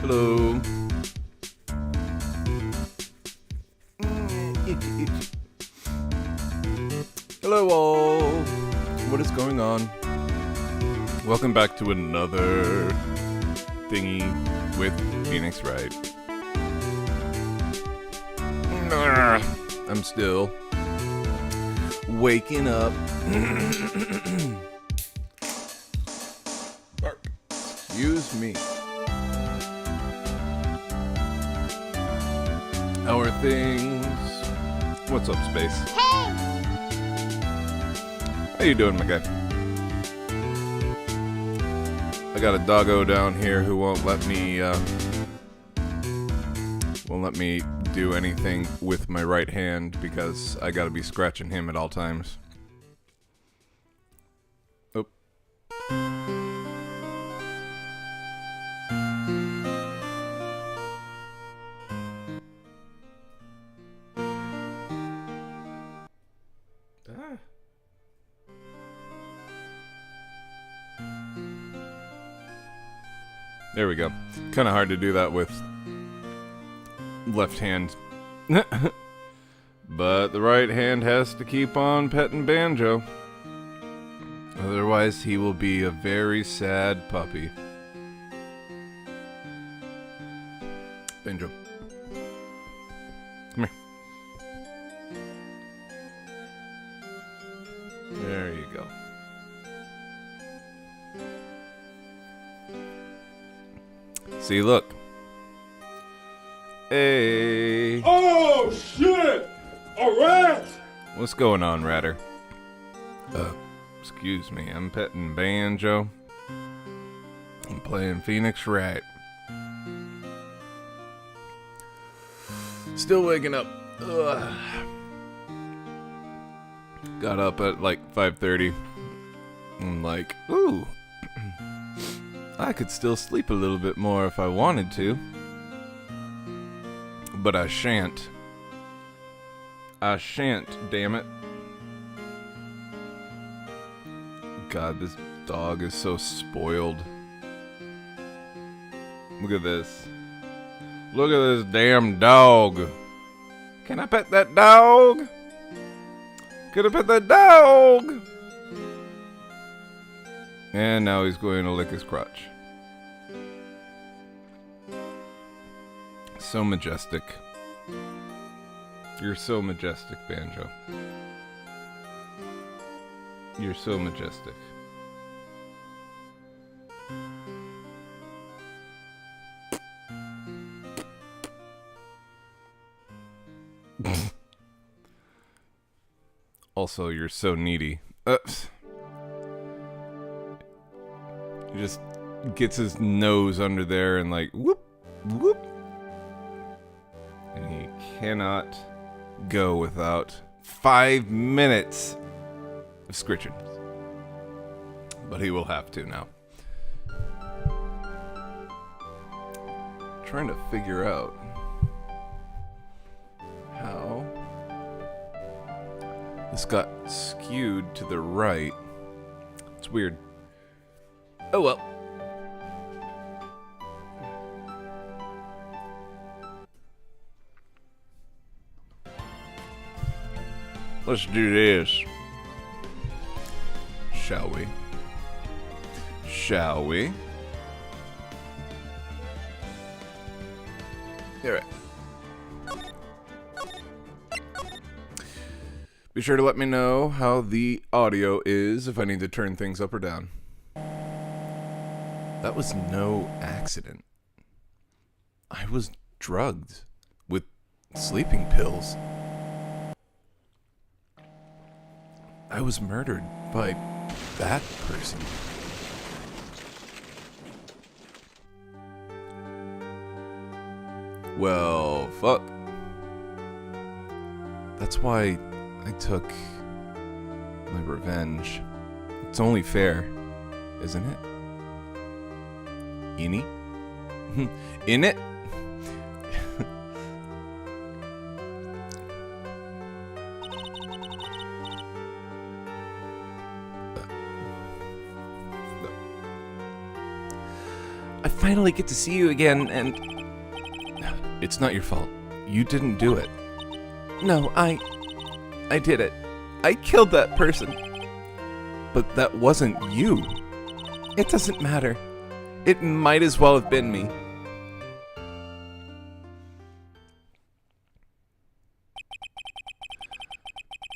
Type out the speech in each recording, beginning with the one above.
Hello. Hello all. What is going on? Welcome back to another thingy with Phoenix Wright. I'm still waking up. Bark. Excuse me. How are things? What's up, Space? Hey! How you doing, my guy? I got a doggo down here who won't let me do anything with my right hand because I gotta be scratching him at all times. Oh. Ah. There we go. Kind of hard to do that with left hand. But the right hand has to keep on petting Banjo. Otherwise, he will be a very sad puppy. Banjo. Come here. There you go. See, look. Hey. Oh, shit! A rat! What's going on, Ratter? Excuse me. I'm petting Banjo. I'm playing Phoenix Wright. Still waking up. Ugh. Got up at like 5:30. I'm like, ooh. I could still sleep a little bit more if I wanted to. But I shan't. I shan't, damn it. God, this dog is so spoiled. Look at this. Look at this damn dog. Can I pet that dog? Can I pet that dog? And now he's going to lick his crotch. So majestic. You're so majestic, Banjo. You're so majestic. Also, you're so needy. He just gets his nose under there and like whoop, whoop. And he cannot go without 5 minutes of scritching. But he will have to now. Trying to figure out how this got skewed to the right. It's weird. Oh well. Let's do this. Shall we? Shall we? Alright. Be sure to let me know how the audio is if I need to turn things up or down. That was no accident. I was drugged with sleeping pills. I was murdered by that person. Well, fuck. That's why I took my revenge. It's only fair, isn't it? Innie? In it? finally get to see you again, and... It's not your fault. You didn't do it. No, I did it. I killed that person. But that wasn't you. It doesn't matter. It might as well have been me.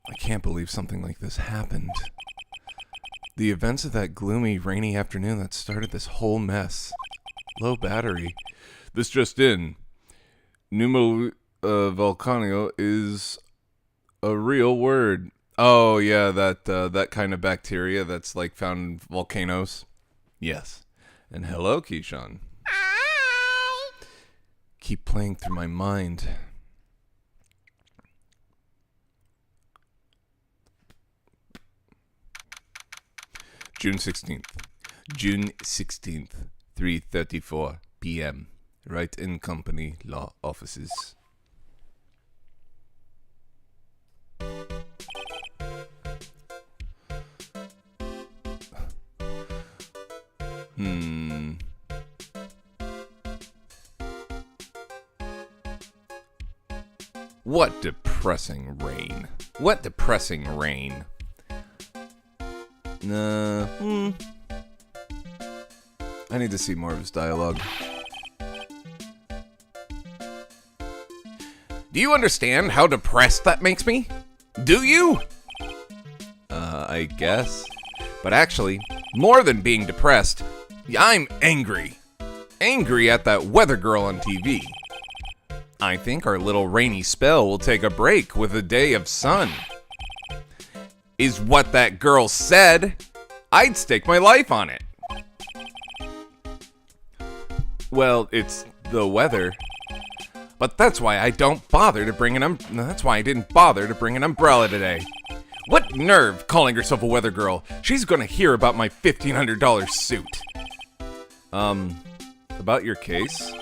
I can't believe something like this happened. The events of that gloomy, rainy afternoon that started this whole mess. Low battery. This just in. Volcano is a real word. Oh, yeah, that kind of bacteria that's, like, found in volcanoes. Yes. And hello, Keyshawn. Hi. Keep playing through my mind. June 16th. June 16th, 3:34 p.m. Wright and Company Law Offices. What depressing rain. What depressing rain. I need to see more of his dialogue. Do you understand how depressed that makes me? Do you? I guess. But actually, more than being depressed, I'm angry. Angry at that weather girl on TV. I think our little rainy spell will take a break with a day of sun. Is what that girl said. I'd stake my life on it. Well, it's the weather. But that's why I don't bother to bring that's why I didn't bother to bring an umbrella today. What nerve calling herself a weather girl? She's gonna hear about my $1,500 suit. About your case?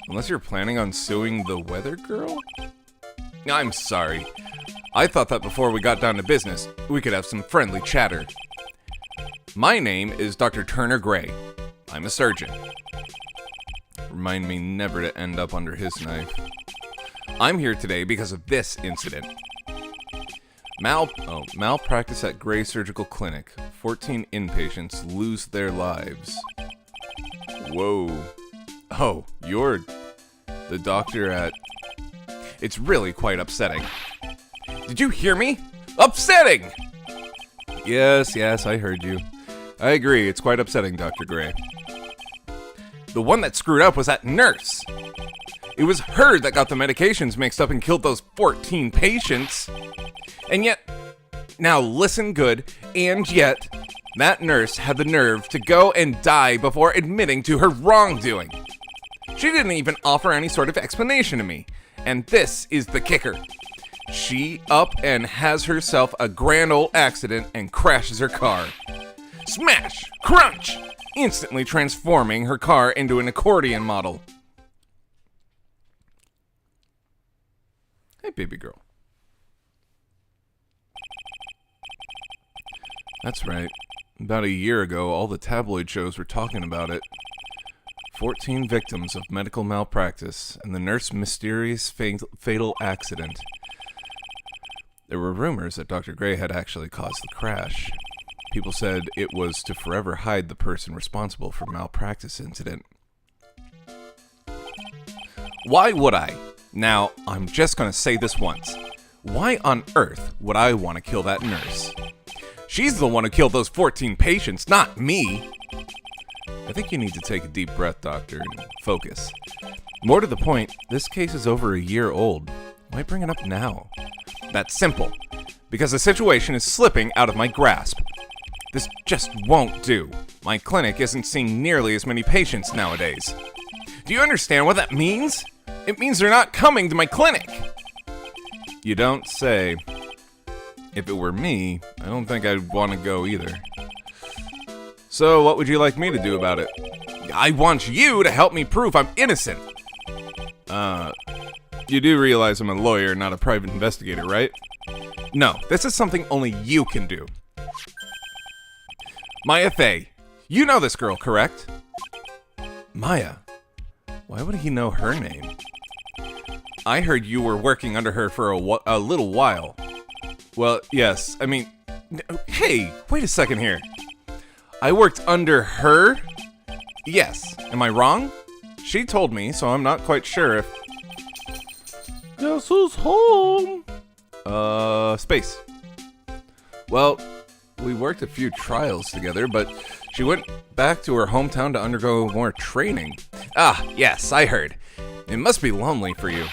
Unless you're planning on suing the weather girl? I'm sorry. I thought that before we got down to business, we could have some friendly chatter. My name is Dr. Turner Gray. I'm a surgeon. Remind me never to end up under his knife. I'm here today because of this incident. Malpractice at Gray Surgical Clinic. 14 inpatients lose their lives. Whoa. Oh, you're the doctor at... It's really quite upsetting. Did you hear me? Upsetting! Yes, I heard you. I agree, it's quite upsetting, Dr. Gray. The one that screwed up was that nurse. It was her that got the medications mixed up and killed those 14 patients. And yet, now listen good, and yet, that nurse had the nerve to go and die before admitting to her wrongdoing. She didn't even offer any sort of explanation to me. And this is the kicker. She up and has herself a grand old accident and crashes her car. Smash! Crunch! Instantly transforming her car into an accordion model. Hey, baby girl. That's right. About a year ago, all the tabloid shows were talking about it. 14 victims of medical malpractice and the nurse's mysterious fatal accident. There were rumors that Dr. Gray had actually caused the crash. People said it was to forever hide the person responsible for malpractice incident. Why would I? Now, I'm just gonna say this once. Why on earth would I want to kill that nurse? She's the one who killed those 14 patients, not me. I think you need to take a deep breath, doctor, and focus. More to the point, this case is over a year old. Why bring it up now? That's simple. Because the situation is slipping out of my grasp. This just won't do. My clinic isn't seeing nearly as many patients nowadays. Do you understand what that means? It means they're not coming to my clinic. You don't say. If it were me, I don't think I'd want to go either. So, what would you like me to do about it? I want you to help me prove I'm innocent. You do realize I'm a lawyer, not a private investigator, right? No, this is something only you can do. Maya Fey, you know this girl, correct? Maya, why would he know her name? I heard you were working under her for a little while. Well, yes, I mean... Hey, wait a second here. I worked under her? Yes. Am I wrong? She told me, so I'm not quite sure if... Guess who's home? Space. Well, we worked a few trials together, but she went back to her hometown to undergo more training. Ah, yes, I heard. It must be lonely for you.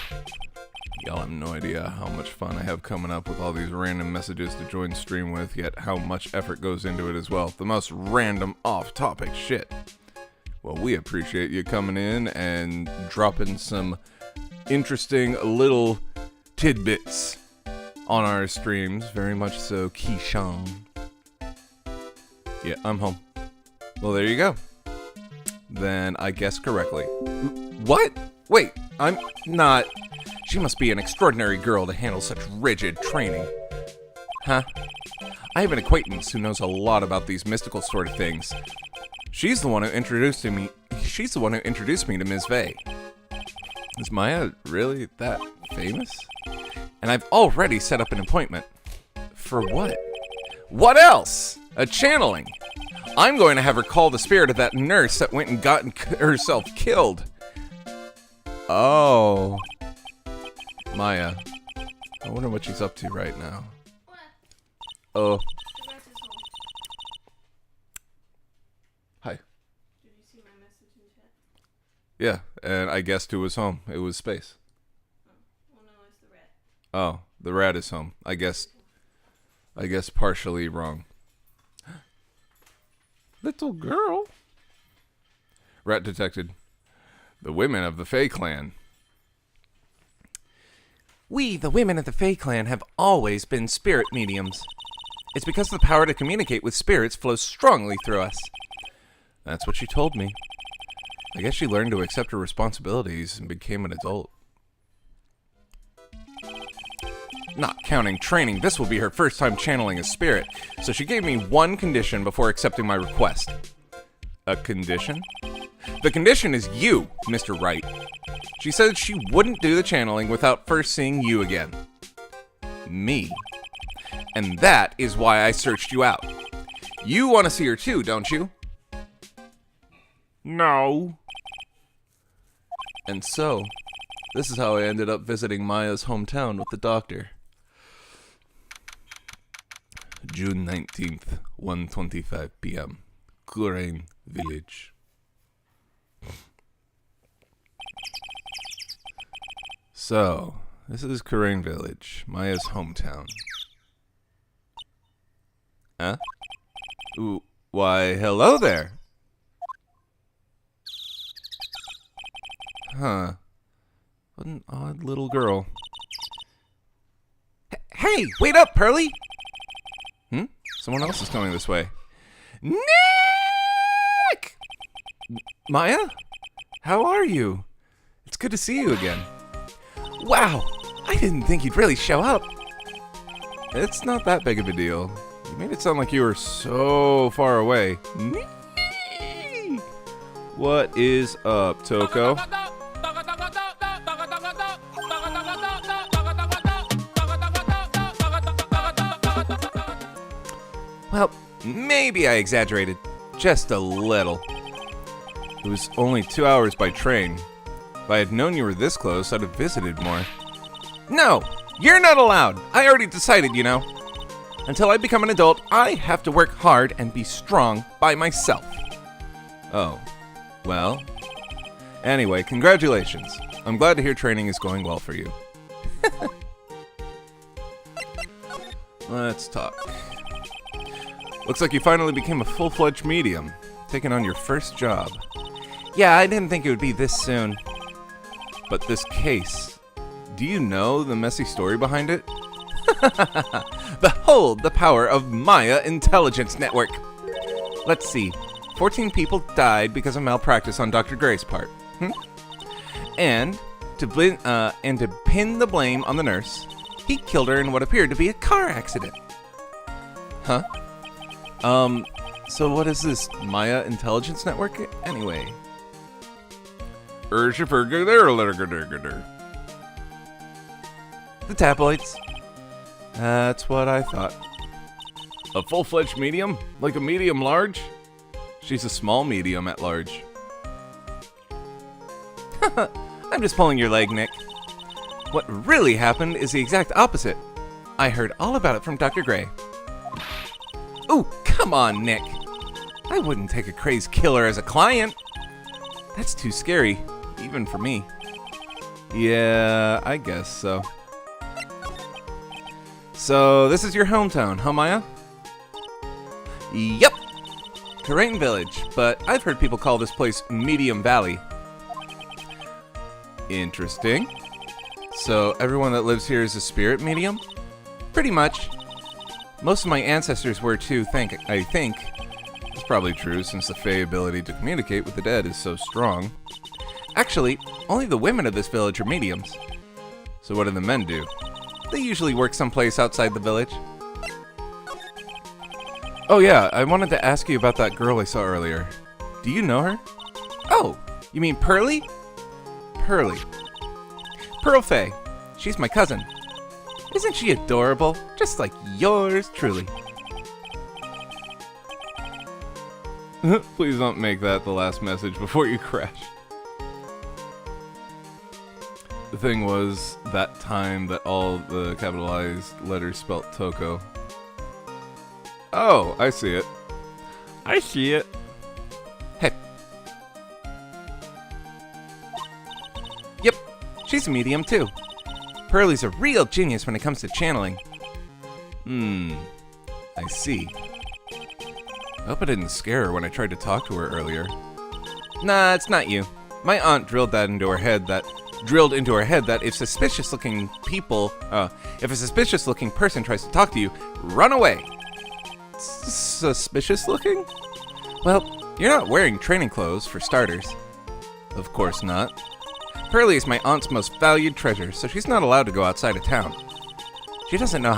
Y'all have no idea how much fun I have coming up with all these random messages to join stream with, yet how much effort goes into it as well. The most random off-topic shit. Well, we appreciate you coming in and dropping some interesting little tidbits on our streams. Very much so, Keyshawn. Yeah, I'm home. Well, there you go. Then I guessed correctly. What? Wait, I'm not... She must be an extraordinary girl to handle such rigid training. Huh? I have an acquaintance who knows a lot about these mystical sort of things. She's the one who introduced me to Ms. Vey. Is Maya really that famous? And I've already set up an appointment. For what? What else? A channeling. I'm going to have her call the spirit of that nurse that went and got herself killed. Oh. Maya. I wonder what she's up to right now. What? Oh. The rest is home. Hi. Did you see my message in chat? Yeah, and I guessed who was home. It was Space. Oh. Well, no, it's the rat. Oh, the rat is home. I guess partially wrong. Little girl. Rat detected. The women of the Fae clan. We, the women of the Fae clan, have always been spirit mediums. It's because the power to communicate with spirits flows strongly through us. That's what she told me. I guess she learned to accept her responsibilities and became an adult. Not counting training, this will be her first time channeling a spirit, so she gave me one condition before accepting my request. A condition? The condition is you, Mr. Wright. She said she wouldn't do the channeling without first seeing you again. Me. And that is why I searched you out. You want to see her too, don't you? No. And so, this is how I ended up visiting Maya's hometown with the doctor. June 19th, 1:25 p.m. Hurray village. So, this is Hurray village, Maya's hometown. Huh? Ooh, why, hello there! Huh. What an odd little girl. Hey, wait up, Pearly! Someone else is coming this way. Nick! Maya? How are you? It's good to see you again. Wow! I didn't think you'd really show up. It's not that big of a deal. You made it sound like you were so far away. What is up, Toko? Well, maybe I exaggerated. Just a little. It was only 2 hours by train. If I had known you were this close, I'd have visited more. No! You're not allowed! I already decided, you know. Until I become an adult, I have to work hard and be strong by myself. Oh. Well. Anyway, congratulations. I'm glad to hear training is going well for you. Let's talk. Looks like you finally became a full-fledged medium, taking on your first job. Yeah, I didn't think it would be this soon. But this case, do you know the messy story behind it? Behold the power of Maya Intelligence Network. Let's see. 14 people died because of malpractice on Dr. Gray's part. And to pin the blame on the nurse, he killed her in what appeared to be a car accident. Huh? So what is this Maya Intelligence Network anyway? The tabloids. That's what I thought. A full-fledged medium? Like a medium large? She's a small medium at large. I'm just pulling your leg, Nick. What really happened is the exact opposite. I heard all about it from Dr. Gray. Ooh, come on, Nick. I wouldn't take a crazed killer as a client. That's too scary, even for me. Yeah, I guess so. So, this is your hometown, huh, Maya? Yep. Karain Village, but I've heard people call this place Medium Valley. Interesting. So, everyone that lives here is a spirit medium? Pretty much. Most of my ancestors were too, I think. It's probably true, since the Fae ability to communicate with the dead is so strong. Actually, only the women of this village are mediums. So what do the men do? They usually work someplace outside the village. Oh yeah, I wanted to ask you about that girl I saw earlier. Do you know her? Oh, you mean Pearly? Pearly. Pearl Fae. She's my cousin. Isn't she adorable? Just like yours truly. Please don't make that the last message before you crash. The thing was, that time that all the capitalized letters spelt Toko. Oh, I see it. I see it. Hey. Yep, she's a medium too. Pearly's a real genius when it comes to channeling. I see. I hope I didn't scare her when I tried to talk to her earlier. Nah, it's not you. My aunt drilled into her head that if a suspicious looking person tries to talk to you, run away. Suspicious looking? Well, you're not wearing training clothes, for starters. Of course not. Pearly is my aunt's most valued treasure, so she's not allowed to go outside of town. She doesn't know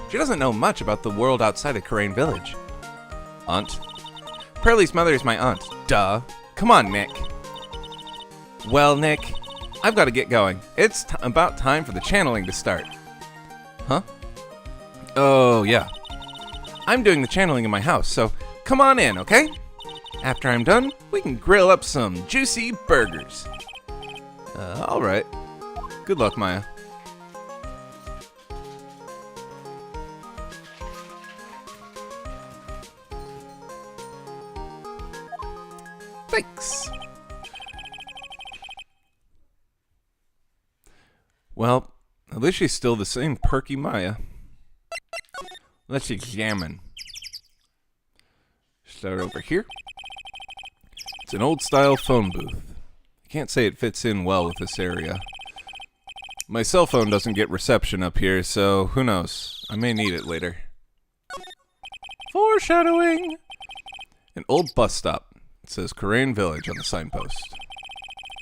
She doesn't know much about the world outside of Karain Village. Aunt? Pearly's mother is my aunt. Duh. Come on, Nick. Well, Nick, I've got to get going. It's about time for the channeling to start. Huh? Oh, yeah. I'm doing the channeling in my house, so come on in, okay? After I'm done, we can grill up some juicy burgers. Alright. Good luck, Maya. Thanks. Well, at least she's still the same perky Maya. Let's examine. Start over here. It's an old-style phone booth. I can't say it fits in well with this area. My cell phone doesn't get reception up here, so who knows? I may need it later. Foreshadowing! An old bus stop. It says Karain Village on the signpost.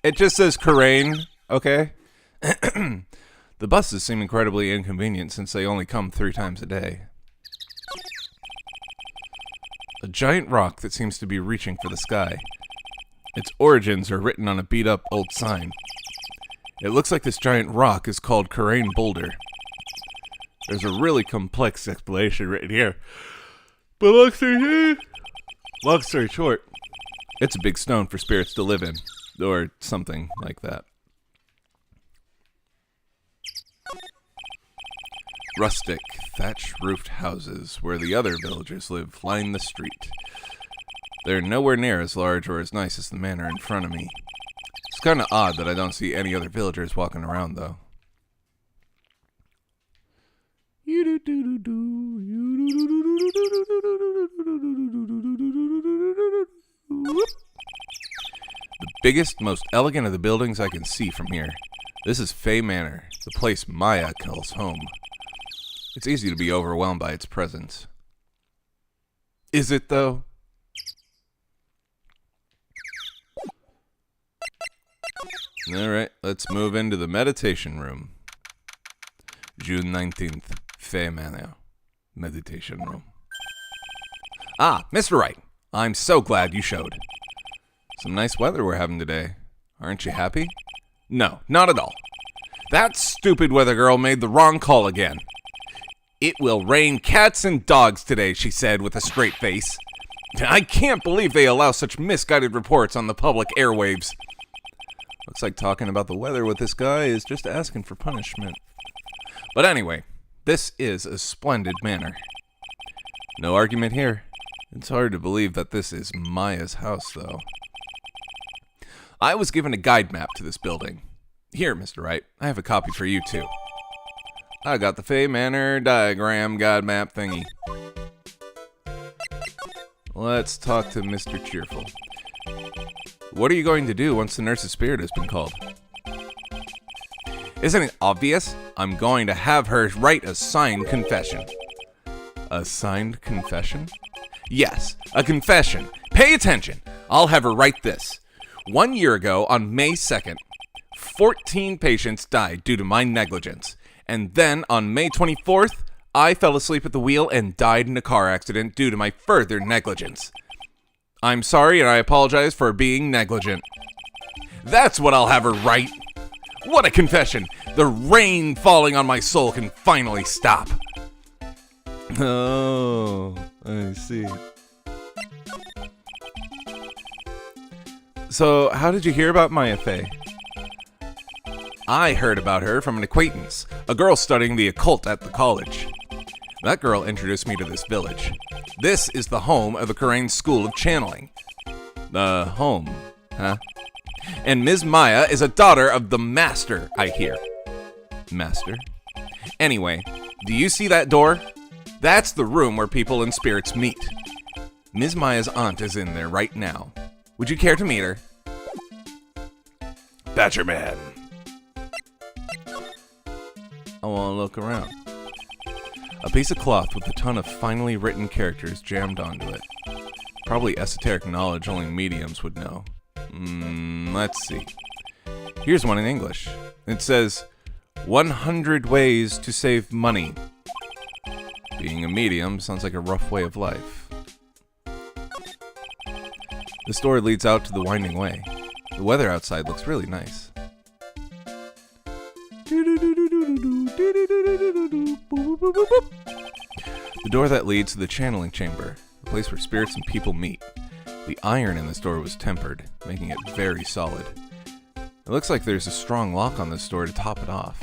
It just says Karain, okay? The buses seem incredibly inconvenient since they only come 3 times a day. A giant rock that seems to be reaching for the sky. Its origins are written on a beat-up old sign. It looks like this giant rock is called Karain Boulder. There's a really complex explanation written here. But long story short, it's a big stone for spirits to live in. Or something like that. Rustic, thatch-roofed houses where the other villagers live line the street. They're nowhere near as large or as nice as the manor in front of me. It's kind of odd that I don't see any other villagers walking around, though. The biggest, most elegant of the buildings I can see from here. This is Fae Manor, the place Maya calls home. It's easy to be overwhelmed by its presence. Is it, though? Alright, let's move into the meditation room. June 19th, Fae Manor. Meditation room. Ah, Mr. Wright. I'm so glad you showed. Some nice weather we're having today. Aren't you happy? No, not at all. That stupid weather girl made the wrong call again. It will rain cats and dogs today, she said with a straight face. I can't believe they allow such misguided reports on the public airwaves. Looks like talking about the weather with this guy is just asking for punishment. But anyway, this is a splendid manor. No argument here. It's hard to believe that this is Maya's house, though. I was given a guide map to this building. Here, Mr. Wright, I have a copy for you, too. I got the Fay Manor diagram guide map thingy. Let's talk to Mr. Cheerful. What are you going to do once the nurse's spirit has been called? Isn't it obvious? I'm going to have her write a signed confession. A signed confession? Yes, a confession. Pay attention. I'll have her write this. 1 year ago, on May 2nd, 14 patients died due to my negligence. And then, on May 24th, I fell asleep at the wheel and died in a car accident due to my further negligence. I'm sorry and I apologize for being negligent. That's what I'll have her write. What a confession. The rain falling on my soul can finally stop. Oh, I see. So, how did you hear about Maya Fey? I heard about her from an acquaintance, a girl studying the occult at the college. That girl introduced me to this village. This is the home of the Karain School of Channeling. The home, huh? And Ms. Maya is a daughter of the Master, I hear. Master? Anyway, do you see that door? That's the room where people and spirits meet. Ms. Maya's aunt is in there right now. Would you care to meet her? Badger Man. I want to look around. A piece of cloth with a ton of finely written characters jammed onto it. Probably esoteric knowledge only mediums would know. Let's see. Here's one in English. It says, 100 ways to save money. Being a medium sounds like a rough way of life. This door leads out to the winding way. The weather outside looks really nice. The door that leads to the channeling chamber, the place where spirits and people meet. The iron in this door was tempered, making it very solid. It looks like there's a strong lock on this door to top it off.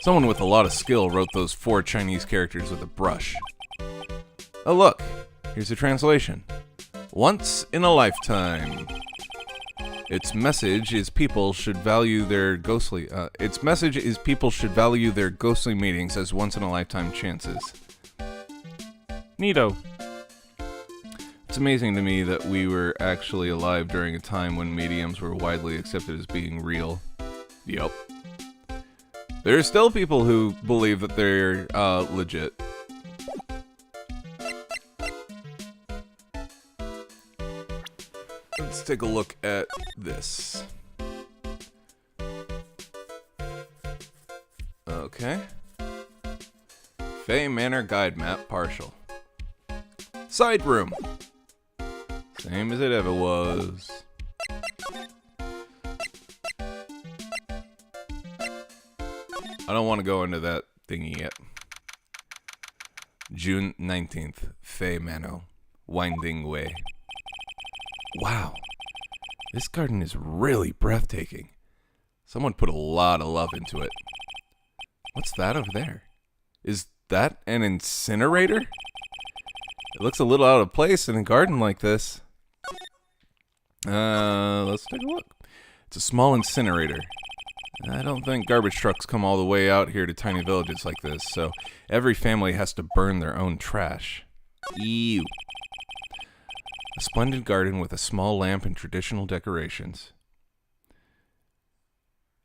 Someone with a lot of skill wrote those 4 Chinese characters with a brush. Oh look, here's a translation. Once in a lifetime. Its message is people should value their ghostly meetings as once in a lifetime chances. Neato. It's amazing to me that we were actually alive during a time when mediums were widely accepted as being real. Yup. There are still people who believe that they're legit. Let's take a look at this. Okay. Fay Manor Guide Map partial. Side room. Same as it ever was. I don't want to go into that thingy yet. June 19th, Fay Manor, Winding Way. Wow, this garden is really breathtaking. Someone put a lot of love into it. What's that over there? Is that an incinerator? It looks a little out of place in a garden like this. Let's take a look. It's a small incinerator. I don't think garbage trucks come all the way out here to tiny villages like this, so every family has to burn their own trash. Ew. A splendid garden with a small lamp and traditional decorations.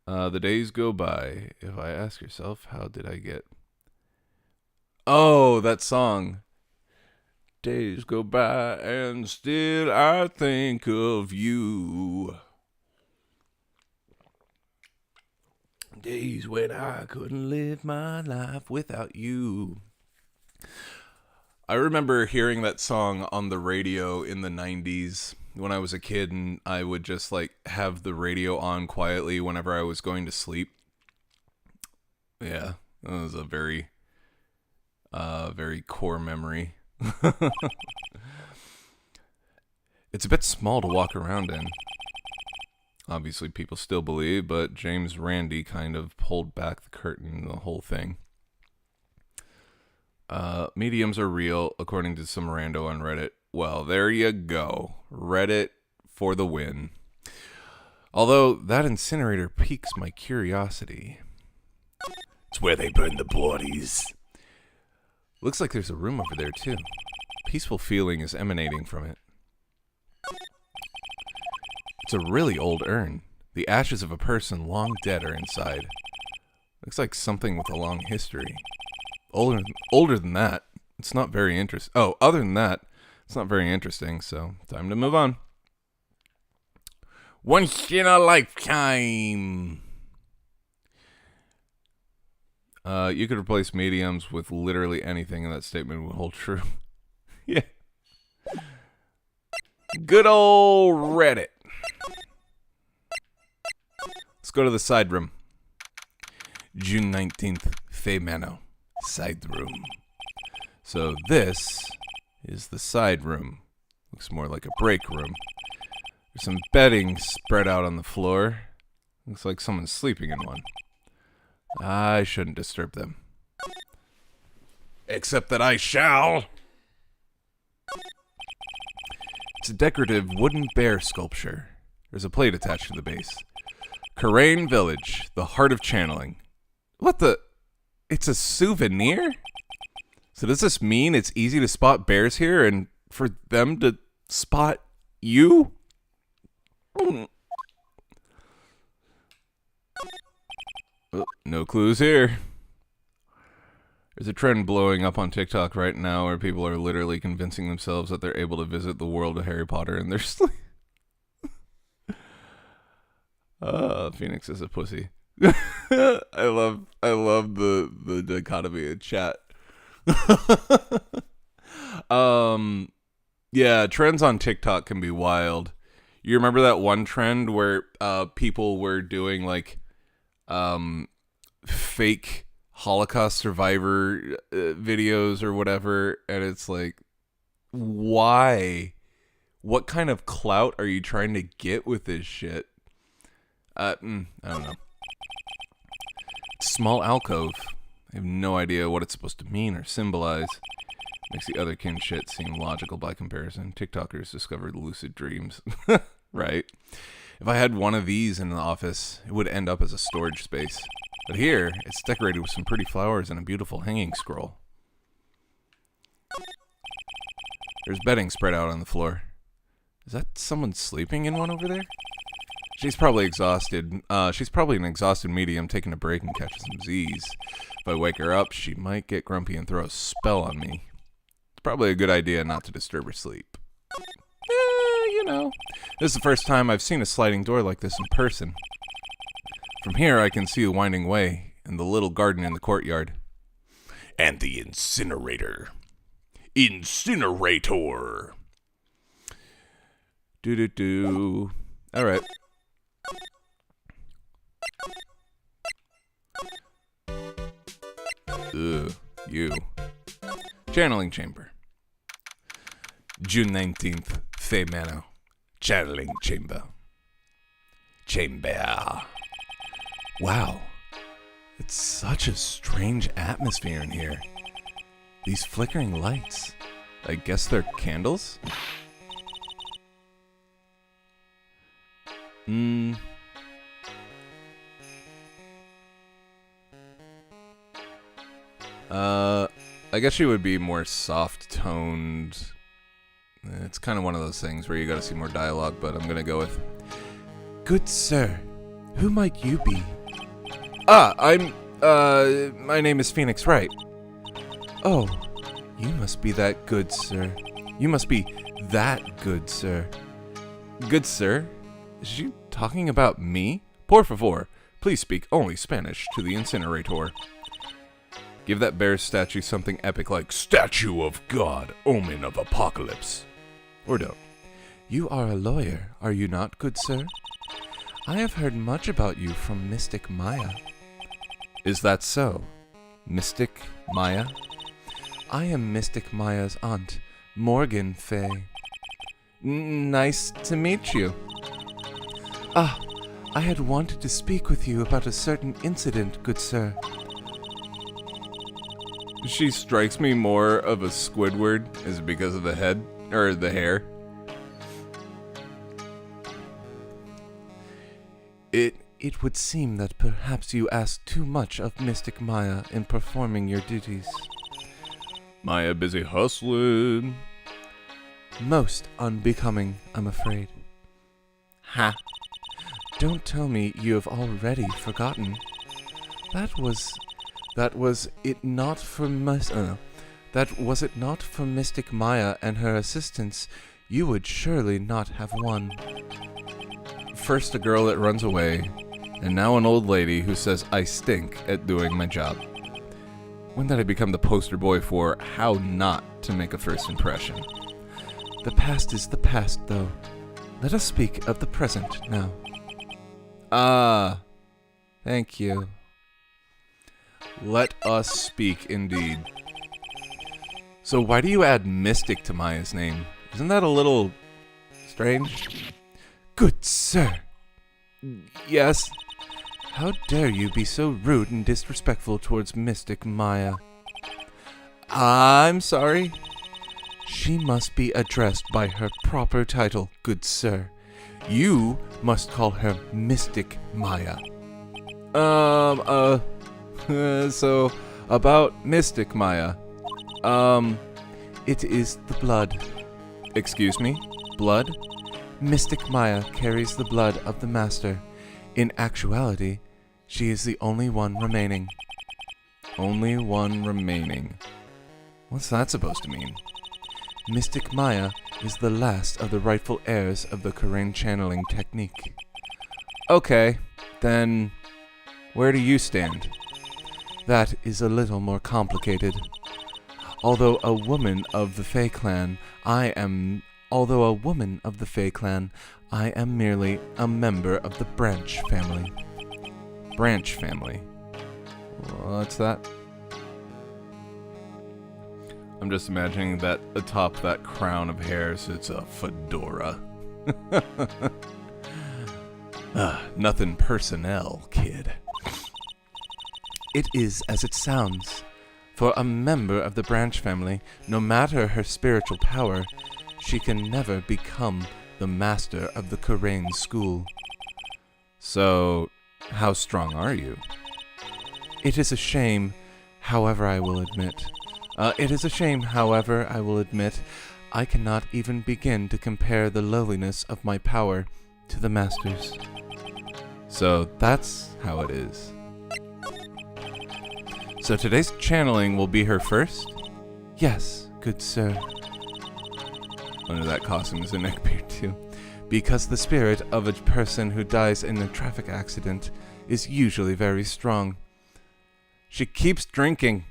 The days go by. If I ask yourself, how did I get... Oh, that song. Days go by and still I think of you. Days when I couldn't live my life without you. I remember hearing that song on the radio in the 90s. when I was a kid, and I would just like have the radio on quietly whenever I was going to sleep. Yeah, that was a very core memory. It's a bit small to walk around in. Obviously, people still believe, but James Randi kind of pulled back the curtain on the whole thing. Mediums are real, according to some rando on Reddit. Well, there you go. Reddit for the win. Although, that incinerator piques my curiosity. It's where they burn the bodies. Looks like there's a room over there, too. Peaceful feeling is emanating from it. It's a really old urn. The ashes of a person long dead are inside. Looks like something with a long history. Older than that, it's not very interesting. Oh, other than that, it's not very interesting, so time to move on. Once in a lifetime. You could replace mediums with literally anything, and that statement would hold true. Yeah. Good old Reddit. Let's go to the side room. June 19th, Fay Manor. Side room. So this is the side room. Looks more like a break room. There's some bedding spread out on the floor. Looks like someone's sleeping in one. I shouldn't disturb them. Except that I shall. It's a decorative wooden bear sculpture. There's a plate attached to the base. Hurray Village, the heart of channeling. What the? It's a souvenir? So does this mean it's easy to spot bears here and for them to spot you? Oh, no clues here. There's a trend blowing up on TikTok right now where people are literally convincing themselves that they're able to visit the world of Harry Potter in their sleep. Phoenix is a pussy. I love the dichotomy of chat. Yeah, trends on TikTok can be wild. You remember that one trend where people were doing like fake Holocaust survivor videos or whatever, and it's like, why? What kind of clout are you trying to get with this shit? I don't know. Small alcove. I have no idea what it's supposed to mean or symbolize. Makes the other kin shit seem logical by comparison. TikTokers discovered lucid dreams. Right. If I had one of these in the office, it would end up as a storage space. But here, it's decorated with some pretty flowers and a beautiful hanging scroll. There's bedding spread out on the floor. Is that someone sleeping in one over there? She's probably exhausted. She's probably an exhausted medium taking a break and catching some Z's. If I wake her up, she might get grumpy and throw a spell on me. It's probably a good idea not to disturb her sleep. You know. This is the first time I've seen a sliding door like this in person. From here, I can see a winding way and the little garden in the courtyard. And the incinerator. Incinerator. Do-do-do. Alright. Ugh, you. Channeling chamber. June 19th, Fay Manor. Channeling chamber. Chamber. Wow. It's such a strange atmosphere in here. These flickering lights. I guess they're candles? I guess she would be more soft-toned. It's kind of one of those things where you gotta see more dialogue, but I'm gonna go with... Good sir, who might you be? My name is Phoenix Wright. Oh, you must be that good, sir. You must be that good, sir. Good sir? Is she talking about me? Por favor, please speak only Spanish to the incinerator. Give that bear statue something epic like Statue of God, Omen of Apocalypse. Or don't. You are a lawyer, are you not, good sir? I have heard much about you from Mystic Maya. Is that so? Mystic Maya? I am Mystic Maya's aunt, Morgan Fay. Nice to meet you. Ah, I had wanted to speak with you about a certain incident, good sir. She strikes me more of a Squidward. Is it because of the head? Or the hair? It would seem that perhaps you asked too much of Mystic Maya in performing your duties. Maya busy hustling. Most unbecoming, I'm afraid. Ha! Don't tell me you have already forgotten. That was it not for Mystic Maya and her assistants, you would surely not have won. First a girl that runs away, and now an old lady who says I stink at doing my job. When did I become the poster boy for how not to make a first impression? The past is the past, though. Let us speak of the present now. Ah, thank you. Let us speak indeed. So why do you add Mystic to Maya's name? Isn't that a little strange? Good sir. Yes. How dare you be so rude and disrespectful towards Mystic Maya? I'm sorry. She must be addressed by her proper title, good sir. You must call her Mystic Maya. So, about Mystic Maya. It is the blood. Excuse me? Blood? Mystic Maya carries the blood of the Master. In actuality, she is the only one remaining. Only one remaining. What's that supposed to mean? Mystic Maya is the last of the rightful heirs of the Kurain channeling technique. Okay, then where do you stand? That is a little more complicated. Although a woman of the Fae clan, I am merely a member of the Branch family. Branch family. What's that? I'm just imagining that atop that crown of hairs, it's a fedora. Nothing personnel, kid. It is as it sounds. For a member of the Branch family, no matter her spiritual power, she can never become the master of the Kurain school. So, how strong are you? It is a shame, however I will admit, I cannot even begin to compare the lowliness of my power to the Master's. So that's how it is. So today's channeling will be her first? Yes, good sir. Under that costume is a neckbeard too. Because the spirit of a person who dies in a traffic accident is usually very strong. She keeps drinking.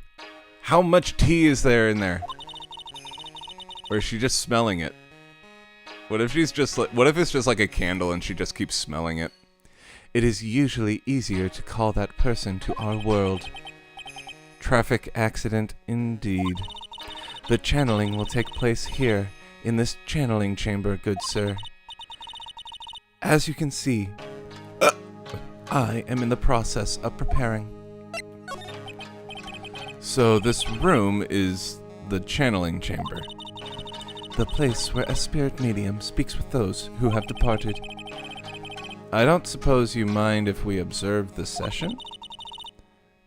How much tea is there in there? Or is she just smelling it? What if it's just like a candle and she just keeps smelling it? It is usually easier to call that person to our world. Traffic accident indeed. The channeling will take place here, in this channeling chamber, good sir. As you can see, I am in the process of preparing. So this room is the channeling chamber. The place where a spirit medium speaks with those who have departed. I don't suppose you mind if we observe the session?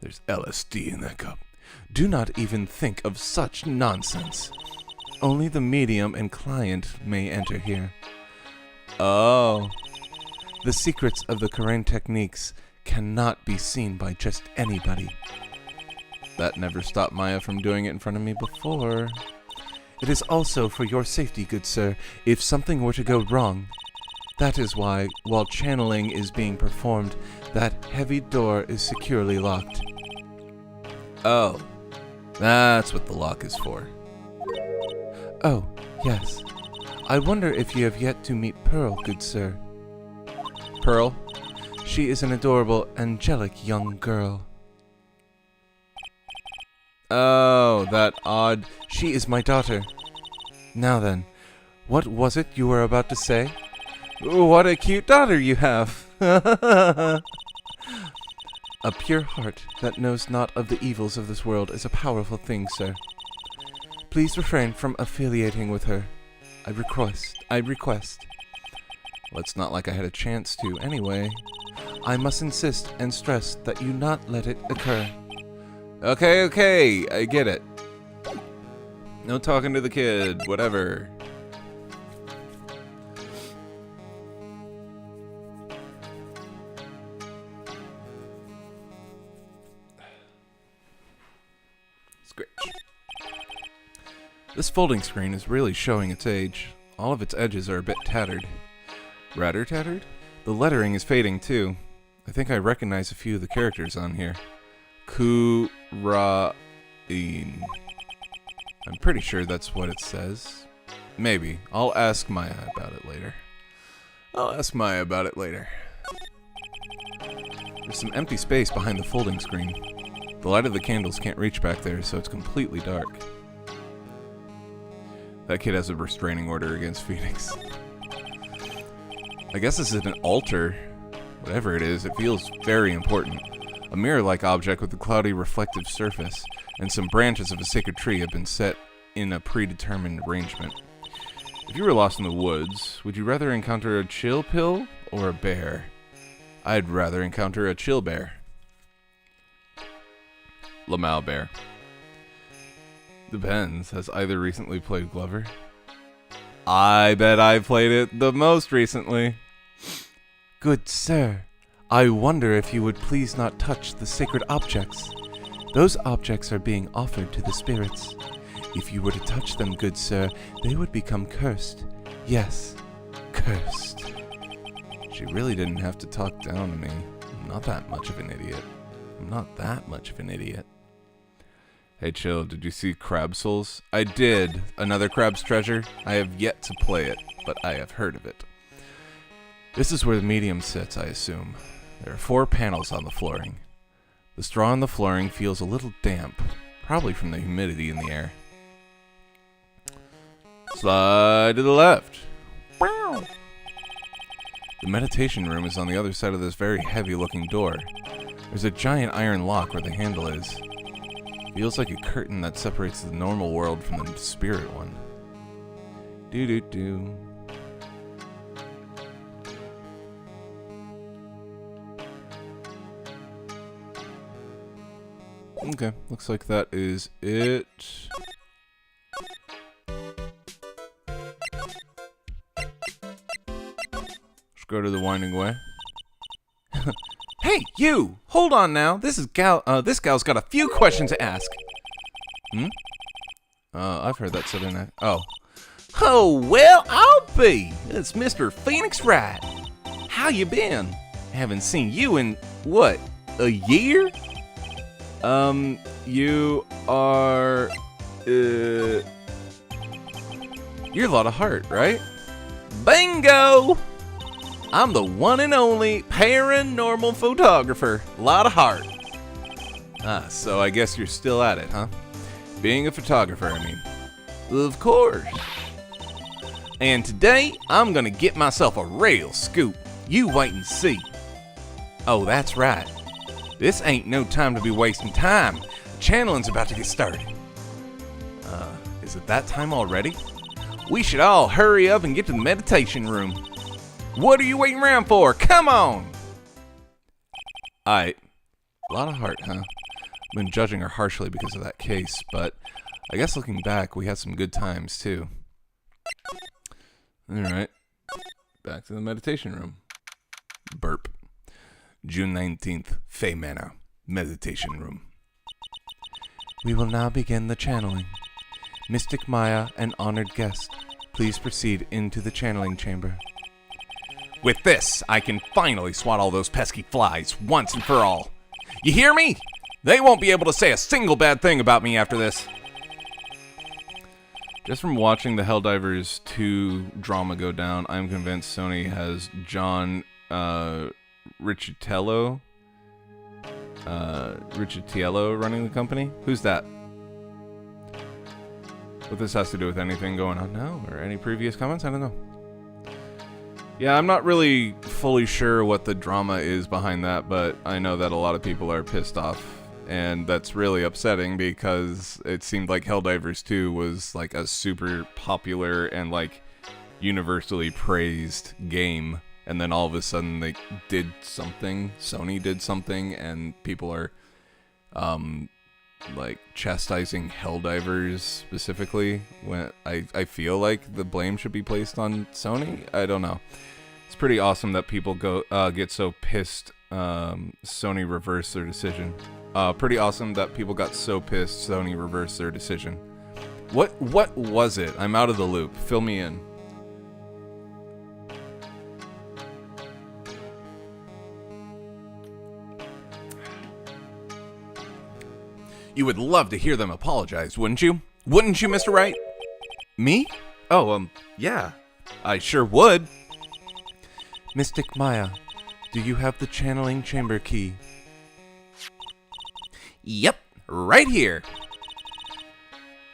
There's LSD in that cup. Do not even think of such nonsense. Only the medium and client may enter here. Oh. The secrets of the Kurain techniques cannot be seen by just anybody. That never stopped Maya from doing it in front of me before. It is also for your safety, good sir, if something were to go wrong. That is why, while channeling is being performed, that heavy door is securely locked. Oh, that's what the lock is for. Oh, yes. I wonder if you have yet to meet Pearl, good sir. Pearl? She is an adorable, angelic young girl. Oh, that odd... She is my daughter. Now then, what was it you were about to say? What a cute daughter you have! A pure heart that knows not of the evils of this world is a powerful thing, sir. Please refrain from affiliating with her. I request. Well, it's not like I had a chance to, anyway. I must insist and stress that you not let it occur. Okay, I get it. No talking to the kid, whatever. Scratch. This folding screen is really showing its age. All of its edges are a bit tattered. Rather tattered? The lettering is fading too. I think I recognize a few of the characters on here. Hurray. I'm pretty sure that's what it says. Maybe. I'll ask Maya about it later. There's some empty space behind the folding screen. The light of the candles can't reach back there, so it's completely dark. That kid has a restraining order against Phoenix. I guess this is an altar. Whatever it is, it feels very important. A mirror-like object with a cloudy reflective surface, and some branches of a sacred tree have been set in a predetermined arrangement. If you were lost in the woods, would you rather encounter a chill pill or a bear? I'd rather encounter a chill bear. Lamau bear. Depends. Has either recently played Glover? I bet I played it the most recently. Good sir, I wonder if you would please not touch the sacred objects. Those objects are being offered to the spirits. If you were to touch them, good sir, they would become cursed. Yes, cursed. She really didn't have to talk down to me. I'm not that much of an idiot. Hey, chill, did you see Crab Souls? I did. Another Crab's Treasure. I have yet to play it, but I have heard of it. This is where the medium sits, I assume. There are 4 panels on the flooring. The straw on the flooring feels a little damp, probably from the humidity in the air. Slide to the left. The meditation room is on the other side of this very heavy-looking door. There's a giant iron lock where the handle is. Feels like a curtain that separates the normal world from the spirit one. Do-do-do. Okay, looks like that is it. Let's go to the winding way. Hey, you! Hold on now. This gal's got a few questions to ask. I've heard that said in Oh. Oh, well, I'll be. It's Mr. Phoenix Wright. How you been? Haven't seen you in, what, a year? You are, you're a lot of heart, right? Bingo! I'm the one and only paranormal photographer. Lot of heart. So I guess you're still at it, huh? Being a photographer, I mean. Of course. And today, I'm gonna get myself a real scoop. You wait and see. Oh, that's right. This ain't no time to be wasting time. Channeling's about to get started. Is it that time already? We should all hurry up and get to the meditation room. What are you waiting around for? Come on! Aight. A lot of heart, huh? I've been judging her harshly because of that case, but I guess looking back, we had some good times, too. Alright. Back to the meditation room. Burp. June 19th, Fey Manor, meditation room. We will now begin the channeling. Mystic Maya and honored guest, please proceed into the channeling chamber. With this, I can finally swat all those pesky flies once and for all. You hear me? They won't be able to say a single bad thing about me after this. Just from watching the Helldivers 2 drama go down, I'm convinced Sony has John Riccitiello running the company. Who's that? What this has to do with anything going on now, or any previous comments? I don't know. Yeah, I'm not really fully sure what the drama is behind that, but I know that a lot of people are pissed off. And that's really upsetting because it seemed like Helldivers 2 was like a super popular and like universally praised game. And then all of a sudden they did something, Sony did something, and people are like chastising Helldivers specifically. When I feel like the blame should be placed on Sony. I don't know. It's pretty awesome that people get so pissed Sony reversed their decision. Pretty awesome that people got so pissed Sony reversed their decision. What was it? I'm out of the loop. Fill me in. You would love to hear them apologize, wouldn't you? Wouldn't you, Mr. Wright? Me? Oh, yeah. I sure would. Mystic Maya, do you have the channeling chamber key? Yep, right here.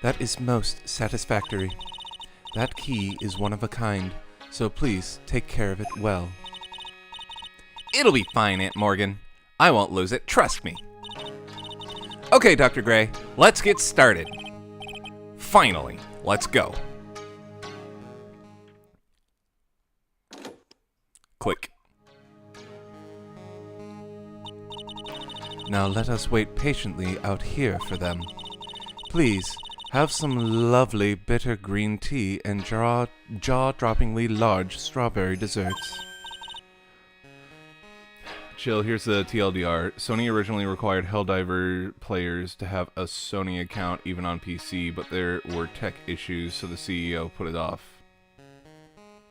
That is most satisfactory. That key is one of a kind, so please take care of it well. It'll be fine, Aunt Morgan. I won't lose it, trust me. Okay, Dr. Gray, let's get started. Finally, let's go. Click. Now let us wait patiently out here for them. Please, have some lovely bitter green tea and jaw-droppingly large strawberry desserts. Chill, here's the TLDR. Sony originally required Helldiver players to have a Sony account even on PC, but there were tech issues, so the CEO put it off.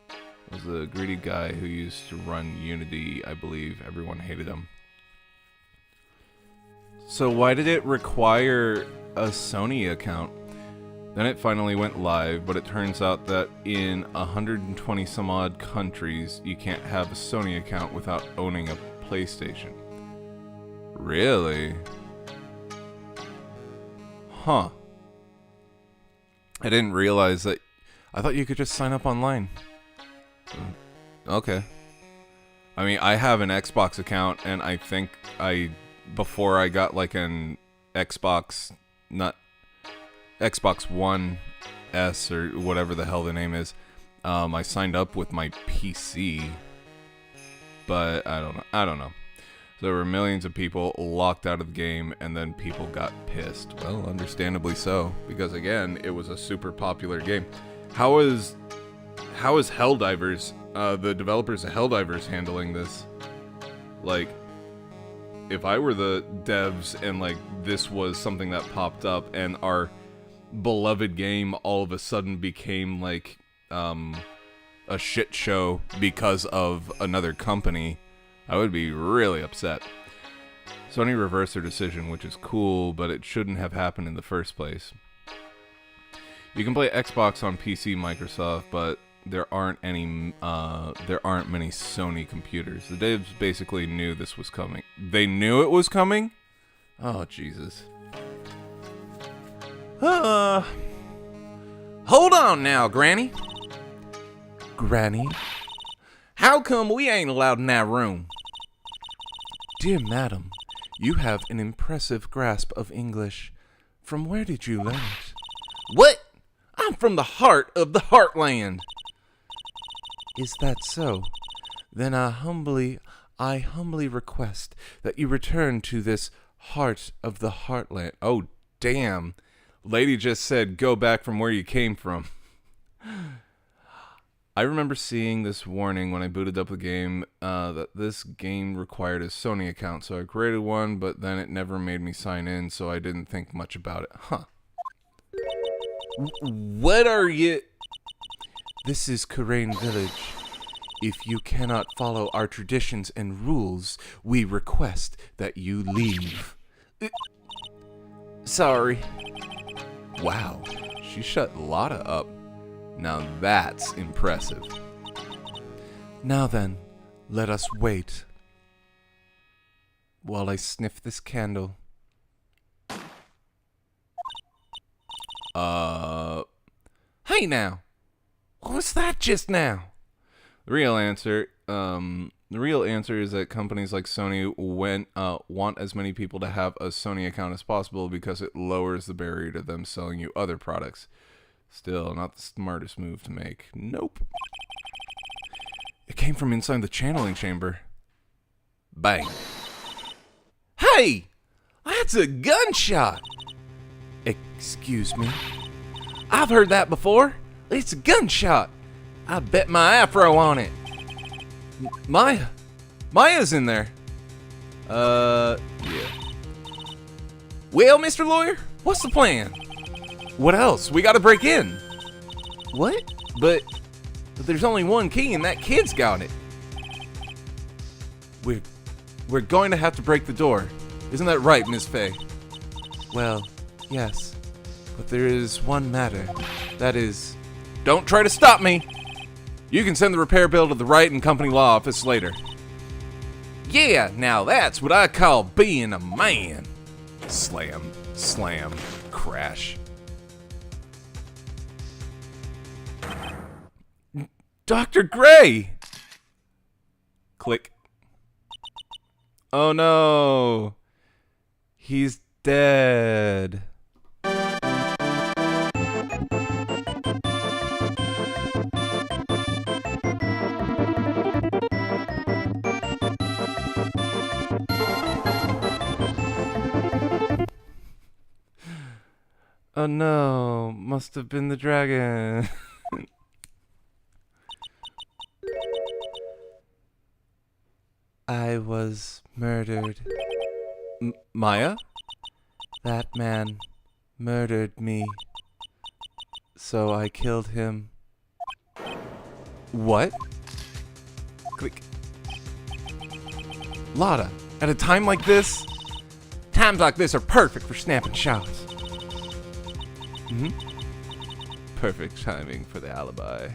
It was the greedy guy who used to run Unity, I believe. Everyone hated him. So why did it require a Sony account? Then it finally went live, but it turns out that in 120 some odd countries, you can't have a Sony account without owning a PlayStation. Really? Huh. I didn't realize that. I thought you could just sign up online. Okay. I mean, I have an Xbox account, and I think before I got like an Xbox One S or whatever the hell the name is, I signed up with my PC. But I don't know. So there were millions of people locked out of the game, and then people got pissed. Well, understandably so, because again, it was a super popular game. How is Helldivers, the developers of Helldivers, handling this? Like, if I were the devs and like this was something that popped up, and our beloved game all of a sudden became like a shit show because of another company, I would be really upset. Sony reversed their decision, which is cool, but it shouldn't have happened in the first place. You can play Xbox on PC, Microsoft, but there aren't many Sony computers. The devs basically knew this was coming. They knew it was coming? Oh, Jesus. Hold on now, Granny. Granny? How come we ain't allowed in that room? Dear madam, you have an impressive grasp of English. From where did you learn it? What? I'm from the heart of the Heartland. Is that so? Then I humbly request that you return to this heart of the Heartland. Oh, damn. Lady just said go back from where you came from. I remember seeing this warning when I booted up the game that this game required a Sony account, so I created one, but then it never made me sign in, so I didn't think much about it. Huh. What are you... This is Karain Village. If you cannot follow our traditions and rules, we request that you leave. Sorry. Wow. she shut Lotta up. Now that's impressive. Now then, let us wait. While I sniff this candle. Hey now! What was that just now? The real answer is that companies like Sony want as many people to have a Sony account as possible because it lowers the barrier to them selling you other products. Still, not the smartest move to make. Nope. It came from inside the channeling chamber. Bang. Hey! That's a gunshot! Excuse me? I've heard that before. It's a gunshot. I bet my afro on it. Maya's in there. Yeah. Well, Mr. Lawyer, what's the plan? What else? We gotta break in. What? But there's only one key and that kid's got it. We're going to have to break the door. Isn't that right, Miss Fay? Well, yes. But there is one matter. That is... Don't try to stop me! You can send the repair bill to the Wright and Company Law Office later. Yeah, now that's what I call being a man. Slam, slam, crash. Dr. Gray! Click. Oh no! He's dead. Oh no, must have been the dragon. I was murdered. Maya? That man murdered me. So I killed him. What? Click. Lotta, at a time like this? Times like this are perfect for snapping shots. Perfect timing for the alibi.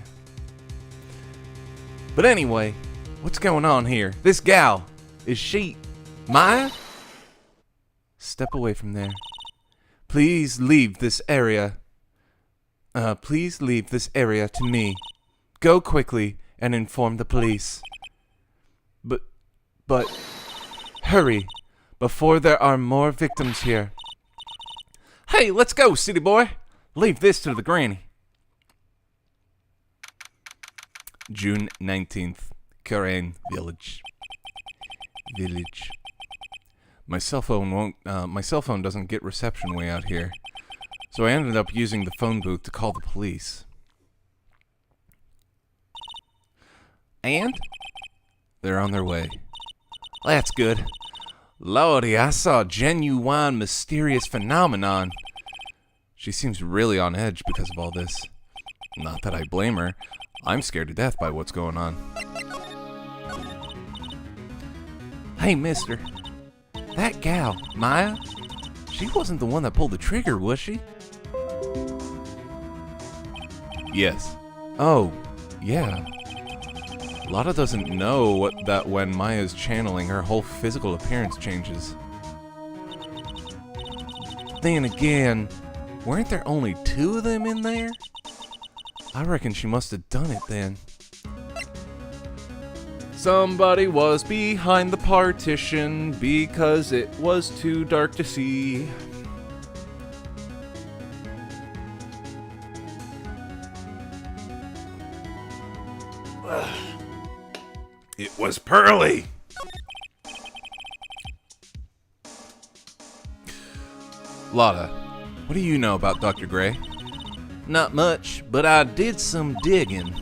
But anyway, what's going on here? This gal, is she Maya? Step away from there. Please leave this area. Please leave this area to me. Go quickly and inform the police. But hurry, before there are more victims here. Hey, let's go, city boy. Leave this to the granny. June 19th, Karen Village. My cell phone doesn't get reception way out here. So I ended up using the phone booth to call the police. And they're on their way. That's good. Lordy, I saw a genuine mysterious phenomenon. She seems really on edge because of all this. Not that I blame her. I'm scared to death by what's going on. Hey, mister. That gal, Maya, she wasn't the one that pulled the trigger, was she? Yes. Oh, yeah. Lotta doesn't know that when Maya's channeling, her whole physical appearance changes. Then again, weren't there only 2 of them in there? I reckon she must have done it then. Somebody was behind the partition because it was too dark to see. It was Pearly. Lotta, what do you know about Dr. Gray? Not much, but I did some digging.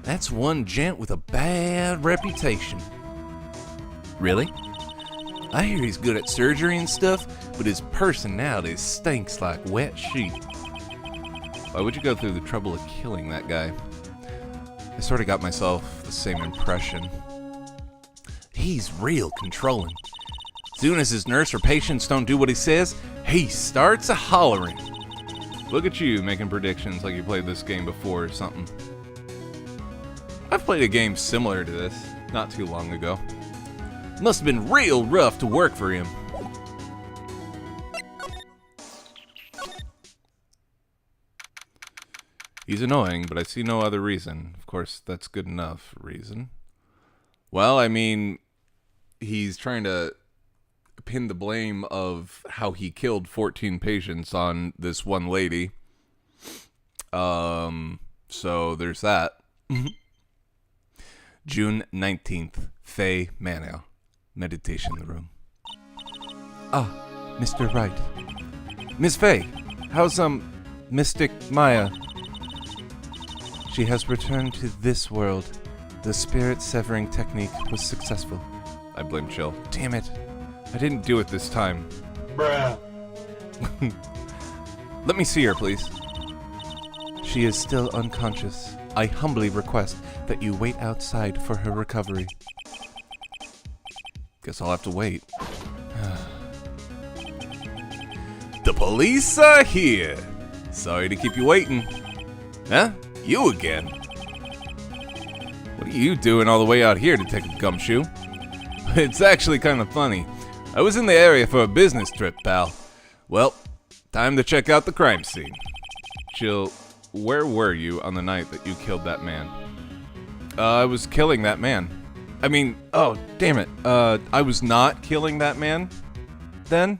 That's one gent with a bad reputation. Really? I hear he's good at surgery and stuff, but his personality stinks like wet sheep. Why would you go through the trouble of killing that guy? I sort of got myself the same impression. He's real controlling. Soon as his nurse or patients don't do what he says, he starts a-hollering. Look at you making predictions like you played this game before or something. I've played a game similar to this not too long ago. Must have been real rough to work for him. He's annoying, but I see no other reason. Of course, that's good enough reason. Well, I mean, he's trying to pin the blame of how he killed 14 patients on this one lady. So there's that. June 19th, Faye Manor. Meditation room. Ah, Mr. Wright. Miss Faye, how's, Mystic Maya? She has returned to this world. The spirit severing technique was successful. I blame Chill. Damn it. I didn't do it this time. Bruh. Let me see her, please. She is still unconscious. I humbly request that you wait outside for her recovery. Guess I'll have to wait. The police are here. Sorry to keep you waiting. Huh? You again? What are you doing all the way out here, Detective Gumshoe? It's actually kind of funny. I was in the area for a business trip, pal. Well, time to check out the crime scene. Chill, where were you on the night that you killed that man? I was killing that man. I mean, oh, damn it. I was not killing that man then?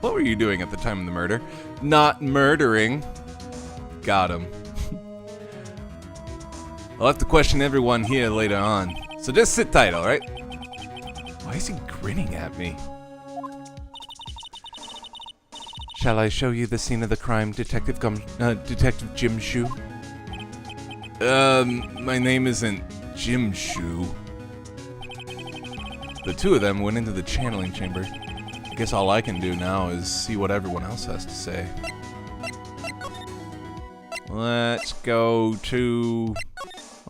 What were you doing at the time of the murder? Not murdering. Got him. I'll have to question everyone here later on. So just sit tight, alright? Why is he grinning at me? Shall I show you the scene of the crime, Detective Jim Shoe? My name isn't Jim Shoe. The two of them went into the channeling chamber. I guess all I can do now is see what everyone else has to say. Let's go to...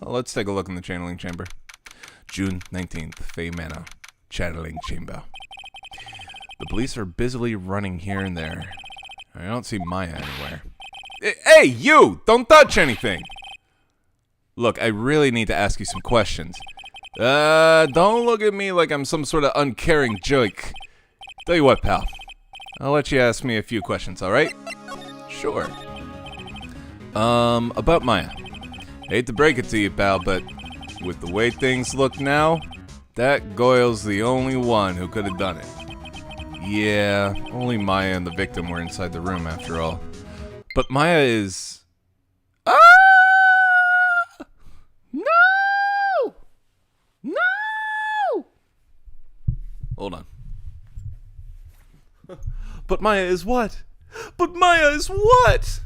Well, let's take a look in the channeling chamber. June 19th, Faye Manor. Channeling chamber. The police are busily running here and there. I don't see Maya anywhere. Hey, you! Don't touch anything! Look, I really need to ask you some questions. Don't look at me like I'm some sort of uncaring jerk. Tell you what, pal. I'll let you ask me a few questions, alright? Sure. About Maya. Hate to break it to you, pal, but with the way things look now, that Goyle's the only one who could have done it. Yeah, only Maya and the victim were inside the room after all. But Maya is... Ah! No! No! Hold on. But Maya is what? But Maya is what?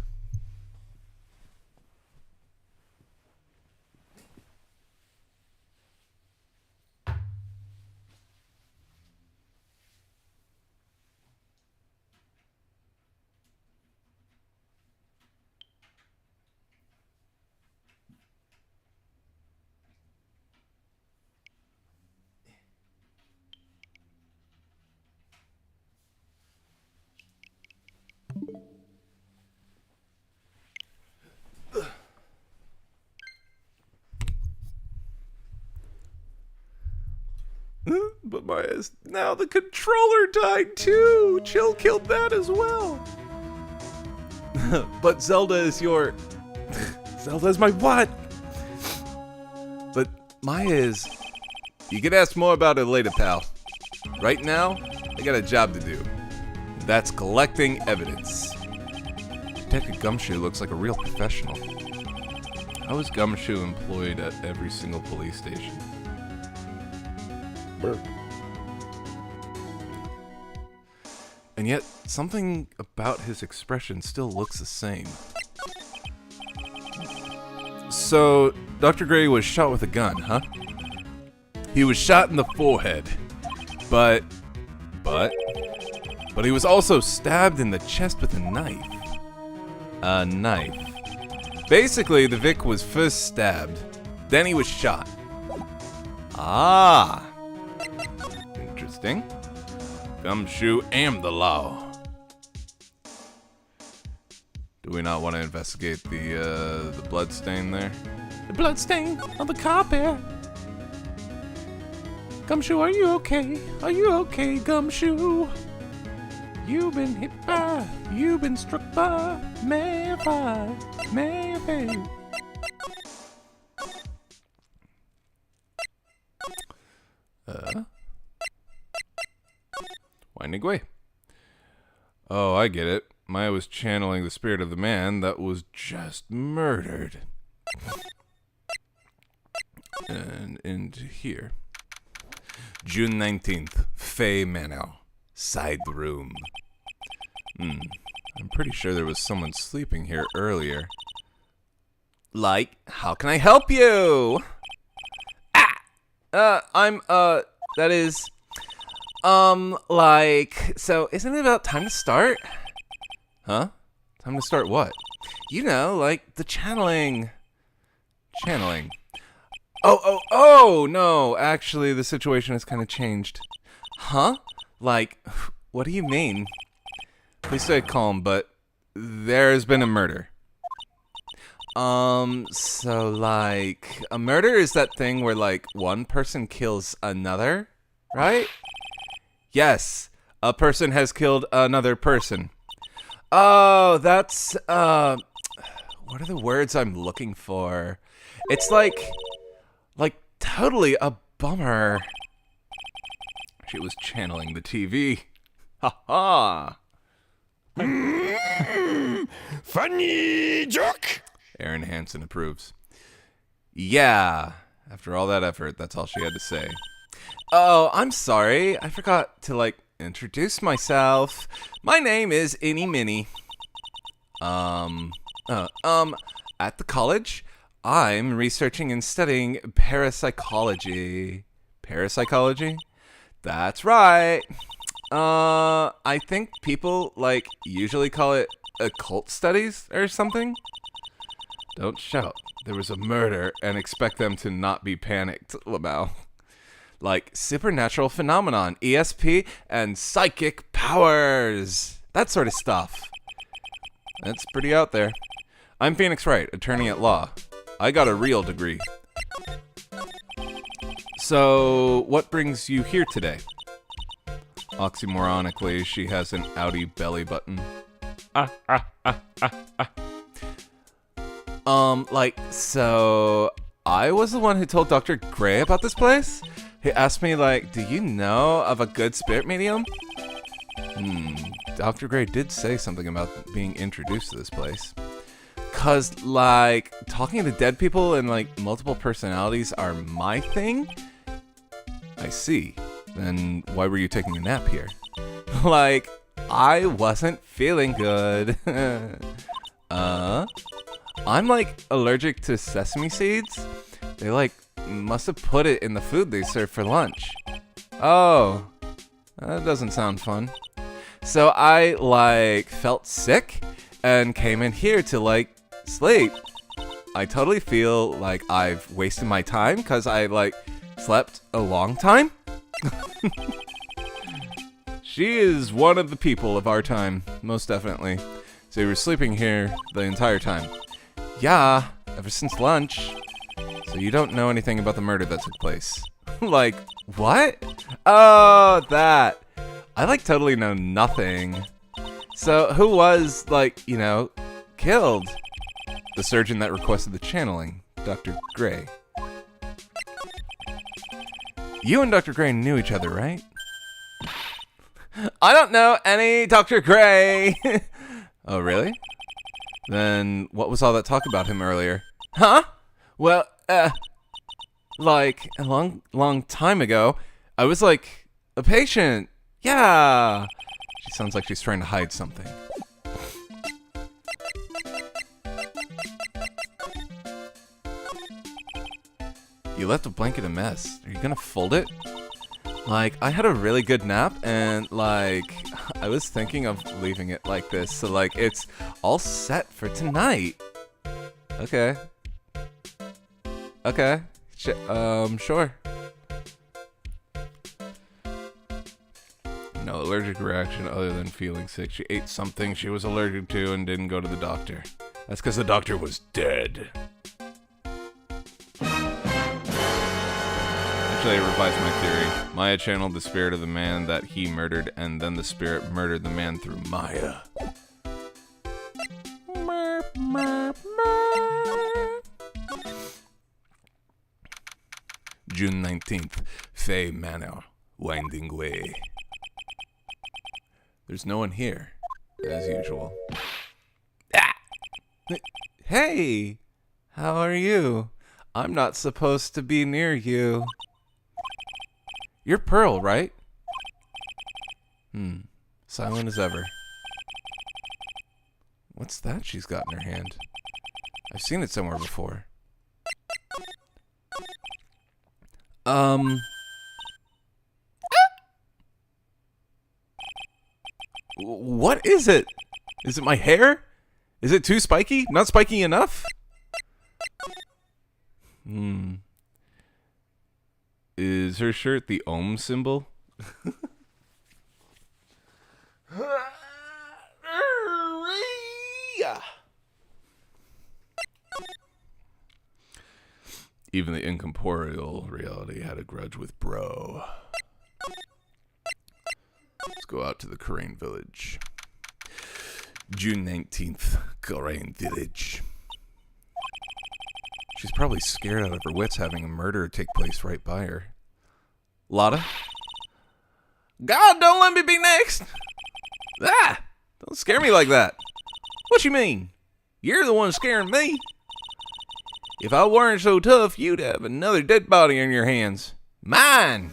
But Maya's... Now the controller died too! Chill killed that as well! But Zelda is your... Zelda is my what? But Maya is... You can ask more about it later, pal. Right now, I got a job to do. That's collecting evidence. Detective Gumshoe looks like a real professional. How is Gumshoe employed at every single police station? And yet, something about his expression still looks the same. So, Dr. Gray was shot with a gun, huh? He was shot in the forehead. But he was also stabbed in the chest with a knife. A knife. Basically, the Vic was first stabbed, then he was shot. Ah! Interesting. Gumshoe and the law. Do we not want to investigate the blood stain there? The blood stain on the carpet. Gumshoe, are you okay? Are you okay, Gumshoe? You've been hit by, you've been struck by, maybe. Winding way. Oh, I get it. Maya was channeling the spirit of the man that was just murdered. And into here. June 19th, Fay Manor. Side room. I'm pretty sure there was someone sleeping here earlier. Like, how can I help you? That is, so isn't it about time to start? Huh? Time to start what? You know, like the channeling. Channeling. Oh, no, actually the situation has kind of changed. Huh? Like, what do you mean? Please stay calm, but there's been a murder. So like, a murder is that thing where like one person kills another, right? Yes, a person has killed another person. Oh, that's, what are the words I'm looking for? It's like totally a bummer. She was channeling the TV. Ha ha! Funny joke! Aaron Hansen approves. Yeah, after all that effort, that's all she had to say. Oh, I'm sorry. I forgot to, introduce myself. My name is Innie Minnie. At the college, I'm researching and studying parapsychology. Parapsychology? That's right. I think people, usually call it occult studies or something. Don't shout. There was a murder and expect them to not be panicked, Lamau. Like supernatural phenomenon, ESP, and psychic powers. That sort of stuff. That's pretty out there. I'm Phoenix Wright, attorney at law. I got a real degree. So, what brings you here today? Oxymoronically, she has an outie belly button. So I was the one who told Dr. Gray about this place? He asked me, do you know of a good spirit medium? Dr. Gray did say something about being introduced to this place. 'Cause, talking to dead people and, multiple personalities are my thing? I see. Then why were you taking a nap here? I wasn't feeling good. I'm, allergic to sesame seeds. They, must have put it in the food they serve for lunch. Oh, that doesn't sound fun. So I, felt sick and came in here to, sleep. I totally feel like I've wasted my time because I, slept a long time. She is one of the people of our time, most definitely. So you were sleeping here the entire time. Yeah, ever since lunch. So you don't know anything about the murder that took place. What? Oh, that. I, totally know nothing. So who was, killed? The surgeon that requested the channeling, Dr. Gray. You and Dr. Gray knew each other, right? I don't know any Dr. Gray. Oh, really? Then what was all that talk about him earlier? Huh? Well, a long time ago, I was, a patient. Yeah. She sounds like she's trying to hide something. You left a blanket a mess. Are you gonna fold it? I had a really good nap, and, I was thinking of leaving it like this, so, it's all set for tonight. Okay. Okay. Sure. No, allergic reaction other than feeling sick. She ate something she was allergic to and didn't go to the doctor. That's because the doctor was dead. Actually, I revised my theory. Maya channeled the spirit of the man that he murdered, and then the spirit murdered the man through Maya. June 19th, Fay Manor, winding way. There's no one here, as usual. Ah! Hey! How are you? I'm not supposed to be near you. You're Pearl, right? Silent as ever. What's that she's got in her hand? I've seen it somewhere before. What is it? Is it my hair? Is it too spiky? Not spiky enough? Is her shirt the Ohm symbol? Even the incorporeal reality had a grudge with Bro. Let's go out to the Korean village. June 19th, Korean village. She's probably scared out of her wits having a murder take place right by her. Lotta? God, don't let me be next! Ah! Don't scare me like that. What you mean? You're the one scaring me. If I weren't so tough, you'd have another dead body in your hands. Mine!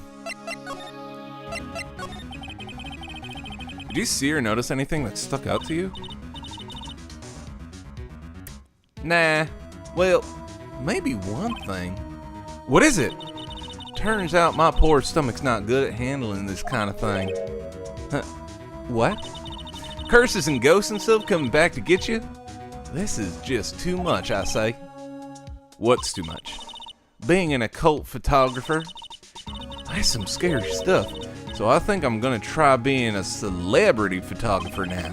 Did you see or notice anything that stuck out to you? Nah. Well, maybe one thing. What is it? Turns out my poor stomach's not good at handling this kind of thing. Huh. What? Curses and ghosts and stuff coming back to get you? This is just too much, I say. What's too much? Being an occult photographer? That's some scary stuff. So I think I'm gonna try being a celebrity photographer now.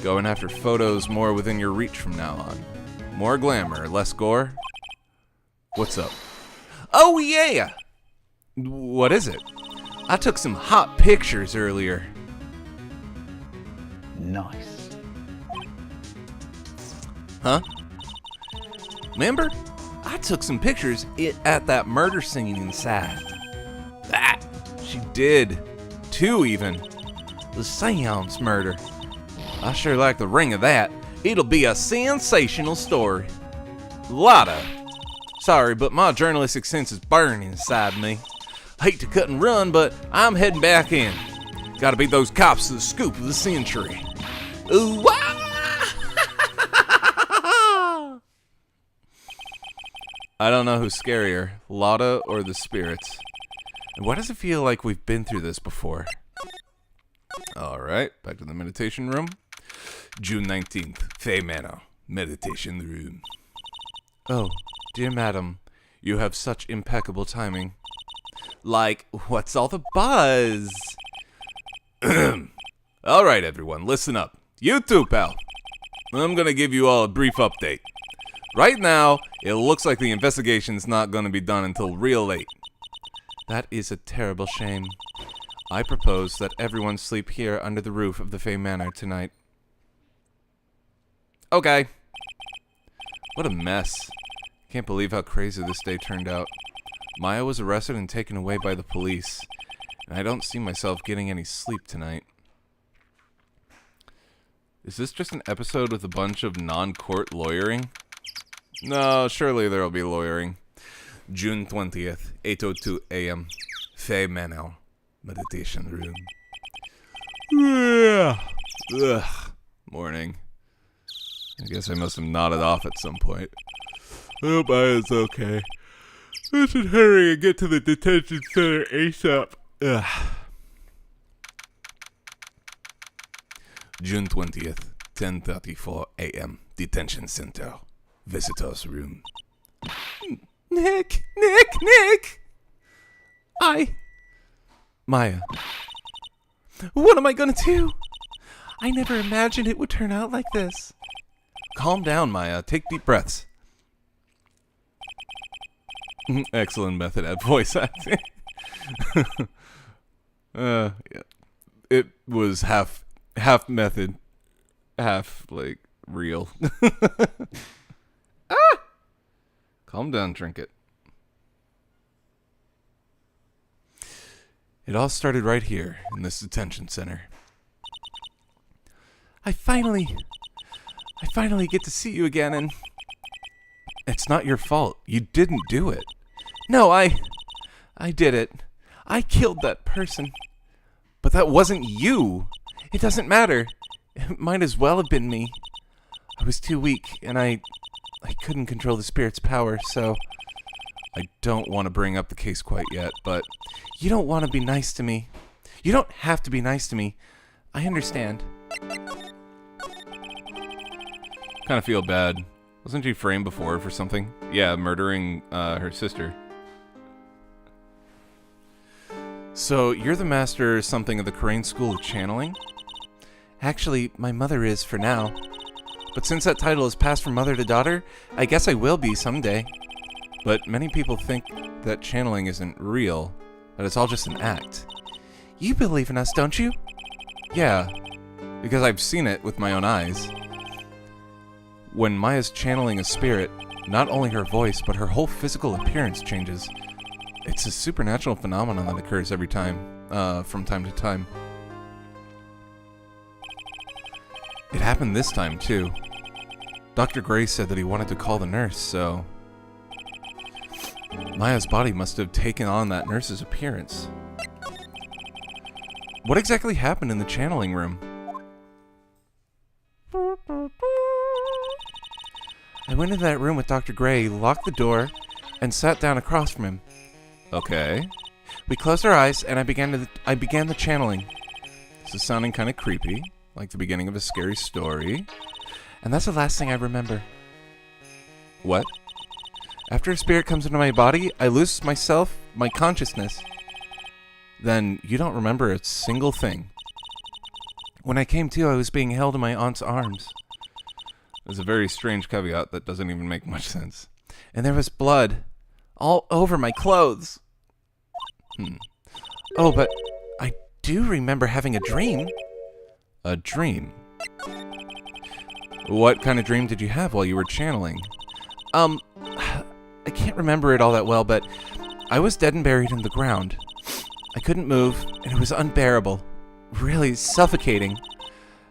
Going after photos more within your reach from now on. More glamour, less gore. What's up? Oh yeah! What is it? I took some hot pictures earlier. Nice. Huh? Remember? I took some pictures at that murder scene inside. That! She did. 2 even. The seance murder. I sure like the ring of that. It'll be a sensational story. Lotta. Sorry, but my journalistic sense is burning inside me. Hate to cut and run, but I'm heading back in. Gotta beat those cops to the scoop of the century. Ooh, ah! I don't know who's scarier, Lotta or the spirits. And why does it feel like we've been through this before? Alright, back to the meditation room. June 19th, Fay Manor, meditation room. Oh, dear madam, you have such impeccable timing. Like, what's all the buzz? Alright everyone, listen up. You too, pal. I'm gonna give you all a brief update. Right now, it looks like the investigation's not gonna be done until real late. That is a terrible shame. I propose that everyone sleep here under the roof of the Fay Manor tonight. Okay. What a mess. Can't believe how crazy this day turned out. Maya was arrested and taken away by the police, and I don't see myself getting any sleep tonight. Is this just an episode with a bunch of non-court lawyering? No, surely there'll be lawyering. June 20th, 8:02 a.m. Fay Manor, meditation room. Ugh. Morning. I guess I must have nodded off at some point. I hope Maya's okay. I should hurry and get to the detention center ASAP. Ugh. June 20th, 10:34 a.m. Detention center. Visitors room. Nick! Maya. What am I gonna do? I never imagined it would turn out like this. Calm down, Maya. Take deep breaths. Excellent method at voice acting. Yeah. It was half method, half, like, real. Ah! Calm down, Trinket. It all started right here, in this detention center. I finally get to see you again, and it's not your fault. You didn't do it. No, I did it. I killed that person. But that wasn't you. It doesn't matter. It might as well have been me. I was too weak, and I couldn't control the spirit's power, so I don't want to bring up the case quite yet, but you don't want to be nice to me. You don't have to be nice to me. I understand. Kind of feel bad. Wasn't she framed before for something? Yeah, murdering her sister. So, you're the master or something of the Crane School of Channeling? Actually, my mother is for now. But since that title is passed from mother to daughter, I guess I will be someday. But many people think that channeling isn't real, that it's all just an act. You believe in us, don't you? Yeah, because I've seen it with my own eyes. When Maya's channeling a spirit, not only her voice, but her whole physical appearance changes. It's a supernatural phenomenon that occurs every time, from time to time. It happened this time, too. Dr. Gray said that he wanted to call the nurse, so Maya's body must have taken on that nurse's appearance. What exactly happened in the channeling room? I went into that room with Dr. Gray, locked the door, and sat down across from him. Okay. We closed our eyes, and I began the channeling. This is sounding kind of creepy, like the beginning of a scary story. And that's the last thing I remember. What? After a spirit comes into my body, I lose myself, my consciousness. Then you don't remember a single thing. When I came to, I was being held in my aunt's arms. There's a very strange caveat that doesn't even make much sense. And there was blood all over my clothes. Oh, but I do remember having a dream. A dream? What kind of dream did you have while you were channeling? I can't remember it all that well, but I was dead and buried in the ground. I couldn't move, and it was unbearable. Really suffocating.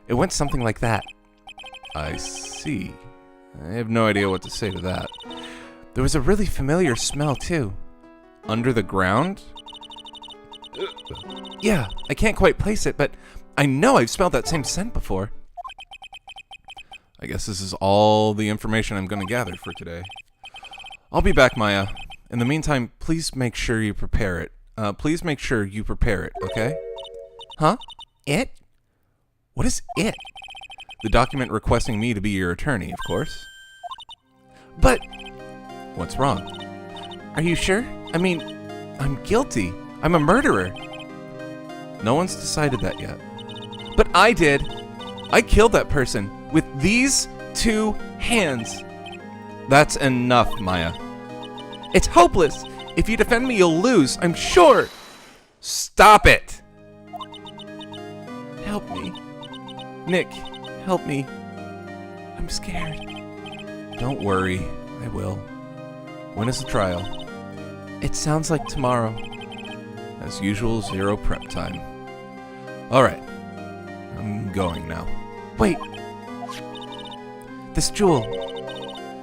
It went something like that. I see. I have no idea what to say to that. There was a really familiar smell, too. Under the ground? Yeah, I can't quite place it, but I know I've smelled that same scent before. I guess this is all the information I'm going to gather for today. I'll be back, Maya. In the meantime, please make sure you prepare it. Please make sure you prepare it, okay? Huh? It? What is it? The document requesting me to be your attorney, of course. But what's wrong? Are you sure? I mean, I'm guilty. I'm a murderer. No one's decided that yet. But I did. I killed that person with these 2 hands. That's enough, Maya. It's hopeless. If you defend me, you'll lose, I'm sure. Stop it. Help me. Nick, help me. I'm scared. Don't worry. I will. When is the trial? It sounds like tomorrow. As usual, 0 prep time. Alright. I'm going now. Wait! This jewel.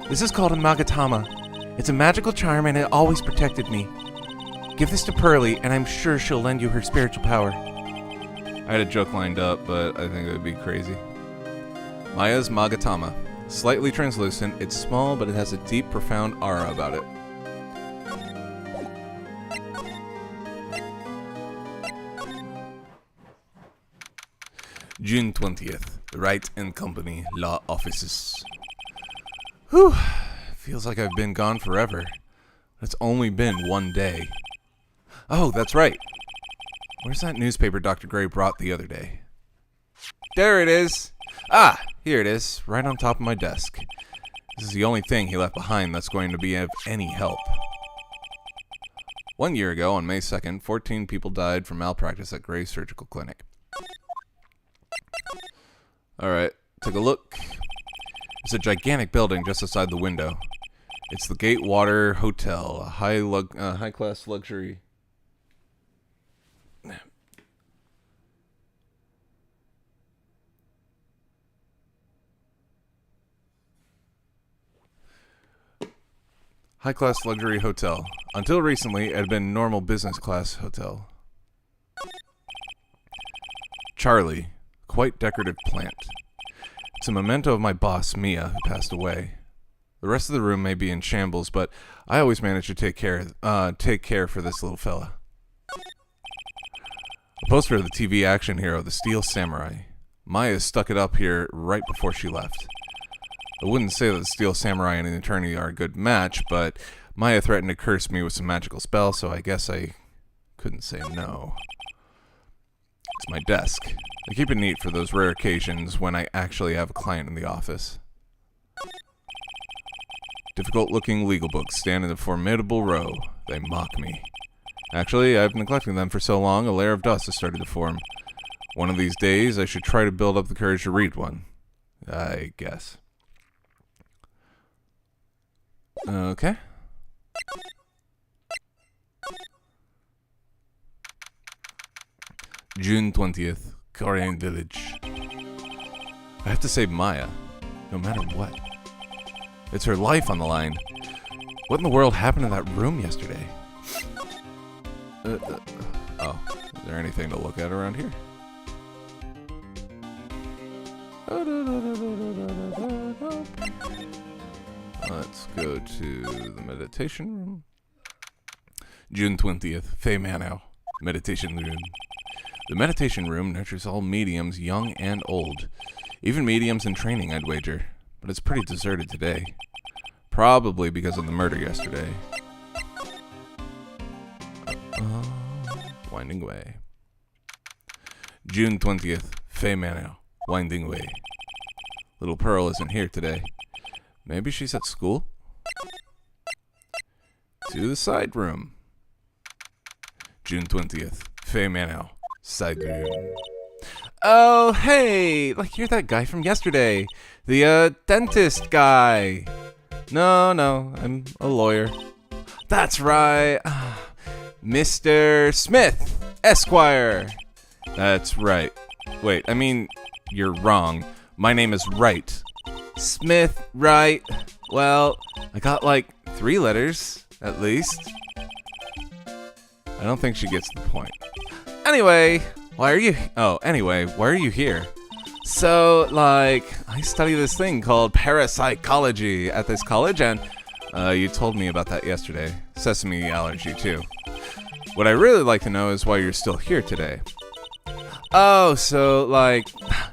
This is called a Magatama. It's a magical charm and it always protected me. Give this to Pearly and I'm sure she'll lend you her spiritual power. I had a joke lined up, but I think it would be crazy. Maya's Magatama. Slightly translucent, it's small, but it has a deep, profound aura about it. June 20th. Wright and Company, Law Offices. Whew. Feels like I've been gone forever. It's only been 1 day. Oh, that's right. Where's that newspaper Dr. Gray brought the other day? There it is! Ah, here it is, right on top of my desk. This is the only thing he left behind that's going to be of any help. 1 year ago, on May 2nd, 14 people died from malpractice at Gray Surgical Clinic. Alright, take a look. It's a gigantic building just outside the window. It's the Gatewater Hotel, a high-class luxury... high-class luxury hotel. Until recently, it had been a normal business class hotel. Charlie, quite decorative plant. It's a memento of my boss, Mia, who passed away. The rest of the room may be in shambles, but I always manage to take care for this little fella. A poster of the TV action hero, the Steel Samurai. Maya stuck it up here right before she left. I wouldn't say that the Steel Samurai and an attorney are a good match, but Maya threatened to curse me with some magical spell, so I guess I couldn't say no. It's my desk. I keep it neat for those rare occasions when I actually have a client in the office. Difficult-looking legal books stand in a formidable row. They mock me. Actually, I've neglected them for so long, a layer of dust has started to form. One of these days, I should try to build up the courage to read one. I guess. Okay. June 20th, Korean Village. I have to save Maya, no matter what. It's her life on the line. What in the world happened in that room yesterday? Oh, is there anything to look at around here? Let's go to the meditation room. June 20th, Fei Manor, meditation room. The meditation room nurtures all mediums, young and old. Even mediums in training, I'd wager. But it's pretty deserted today. Probably because of the murder yesterday. Winding way. June 20th, Fei Manor, winding way. Little Pearl isn't here today. Maybe she's at school? To the side room. June 20th, Fei Manor, side room. Oh, hey! Like, you're that guy from yesterday. The, dentist guy. No, I'm a lawyer. That's right. Mr. Smith, Esquire. That's right. Wait, I mean, you're wrong. My name is Wright. Smith, Wright. Well, I got like 3 letters, at least. I don't think she gets the point. Anyway, why are you here? So, like, I study this thing called parapsychology at this college, and you told me about that yesterday. Sesame allergy, too. What I really like to know is why you're still here today. Oh, so, like,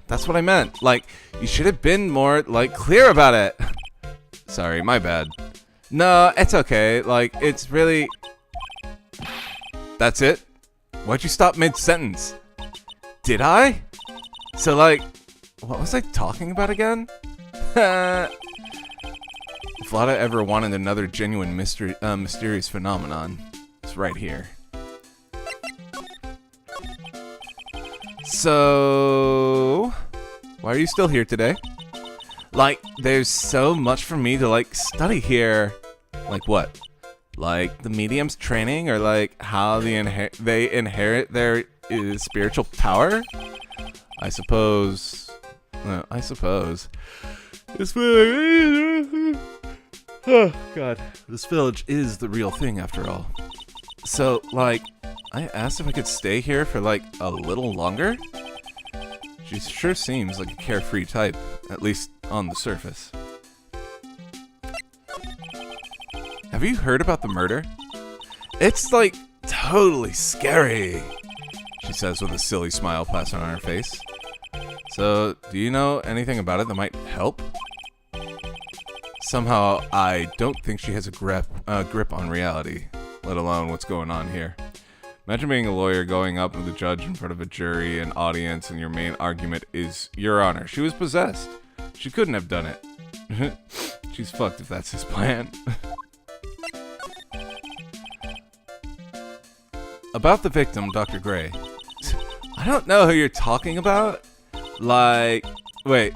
that's what I meant. Like, you should have been more, like, clear about it. Sorry, my bad. No, it's okay. Like, it's really... That's it? Why'd you stop mid-sentence? Did I? So, like, what was I talking about again? If Lada ever wanted another genuine mysterious phenomenon, it's right here. So, why are you still here today? Like, there's so much for me to, like, study here. Like what? Like the medium's training, or like how they inherit their spiritual power? I suppose. This village. Oh God, this village is the real thing after all. So, like, I asked if I could stay here for like a little longer. She sure seems like a carefree type, at least on the surface. Have you heard about the murder? It's like totally scary, she says with a silly smile plastered on her face. So, do you know anything about it that might help? Somehow, I don't think she has a grip on reality, let alone what's going on here. Imagine being a lawyer going up with a judge in front of a jury and audience, and your main argument is, Your Honor, she was possessed. She couldn't have done it. She's fucked if that's his plan. About the victim, Dr. Gray. I don't know who you're talking about. Like, wait.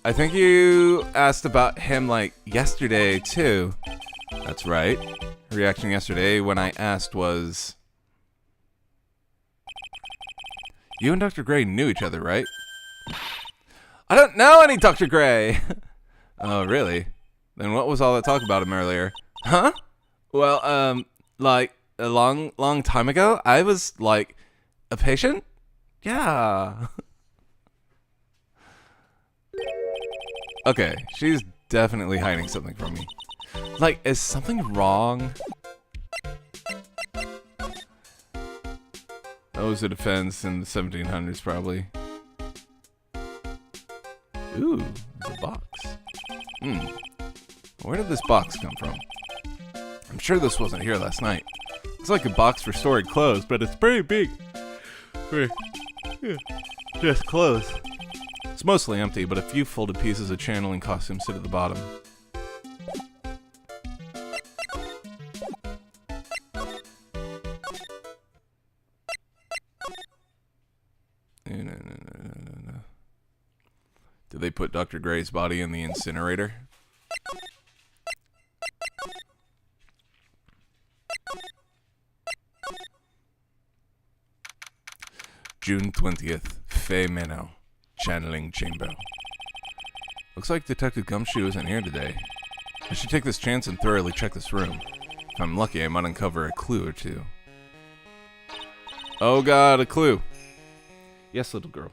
I think you asked about him, like, yesterday, too. That's right. Her reaction yesterday when I asked was... You and Dr. Gray knew each other, right? I don't know any Dr. Gray! Oh, really? Then what was all that talk about him earlier? Huh? Well, like, a long time ago, I was, like, a patient? Yeah. Okay, she's definitely hiding something from me. Like, is something wrong? That was a defense in the 1700s, probably. Ooh, there's a box. Where did this box come from? I'm sure this wasn't here last night. It's like a box for storing clothes, but it's pretty big. Just clothes. It's mostly empty, but a few folded pieces of channeling costumes sit at the bottom. No. Did they put Dr. Gray's body in the incinerator? June 20th, Fay Meno. Channeling chamber. Looks like Detective Gumshoe isn't here today. I should take this chance and thoroughly check this room. If I'm lucky, I might uncover a clue or two. Oh god, a clue. Yes, little girl.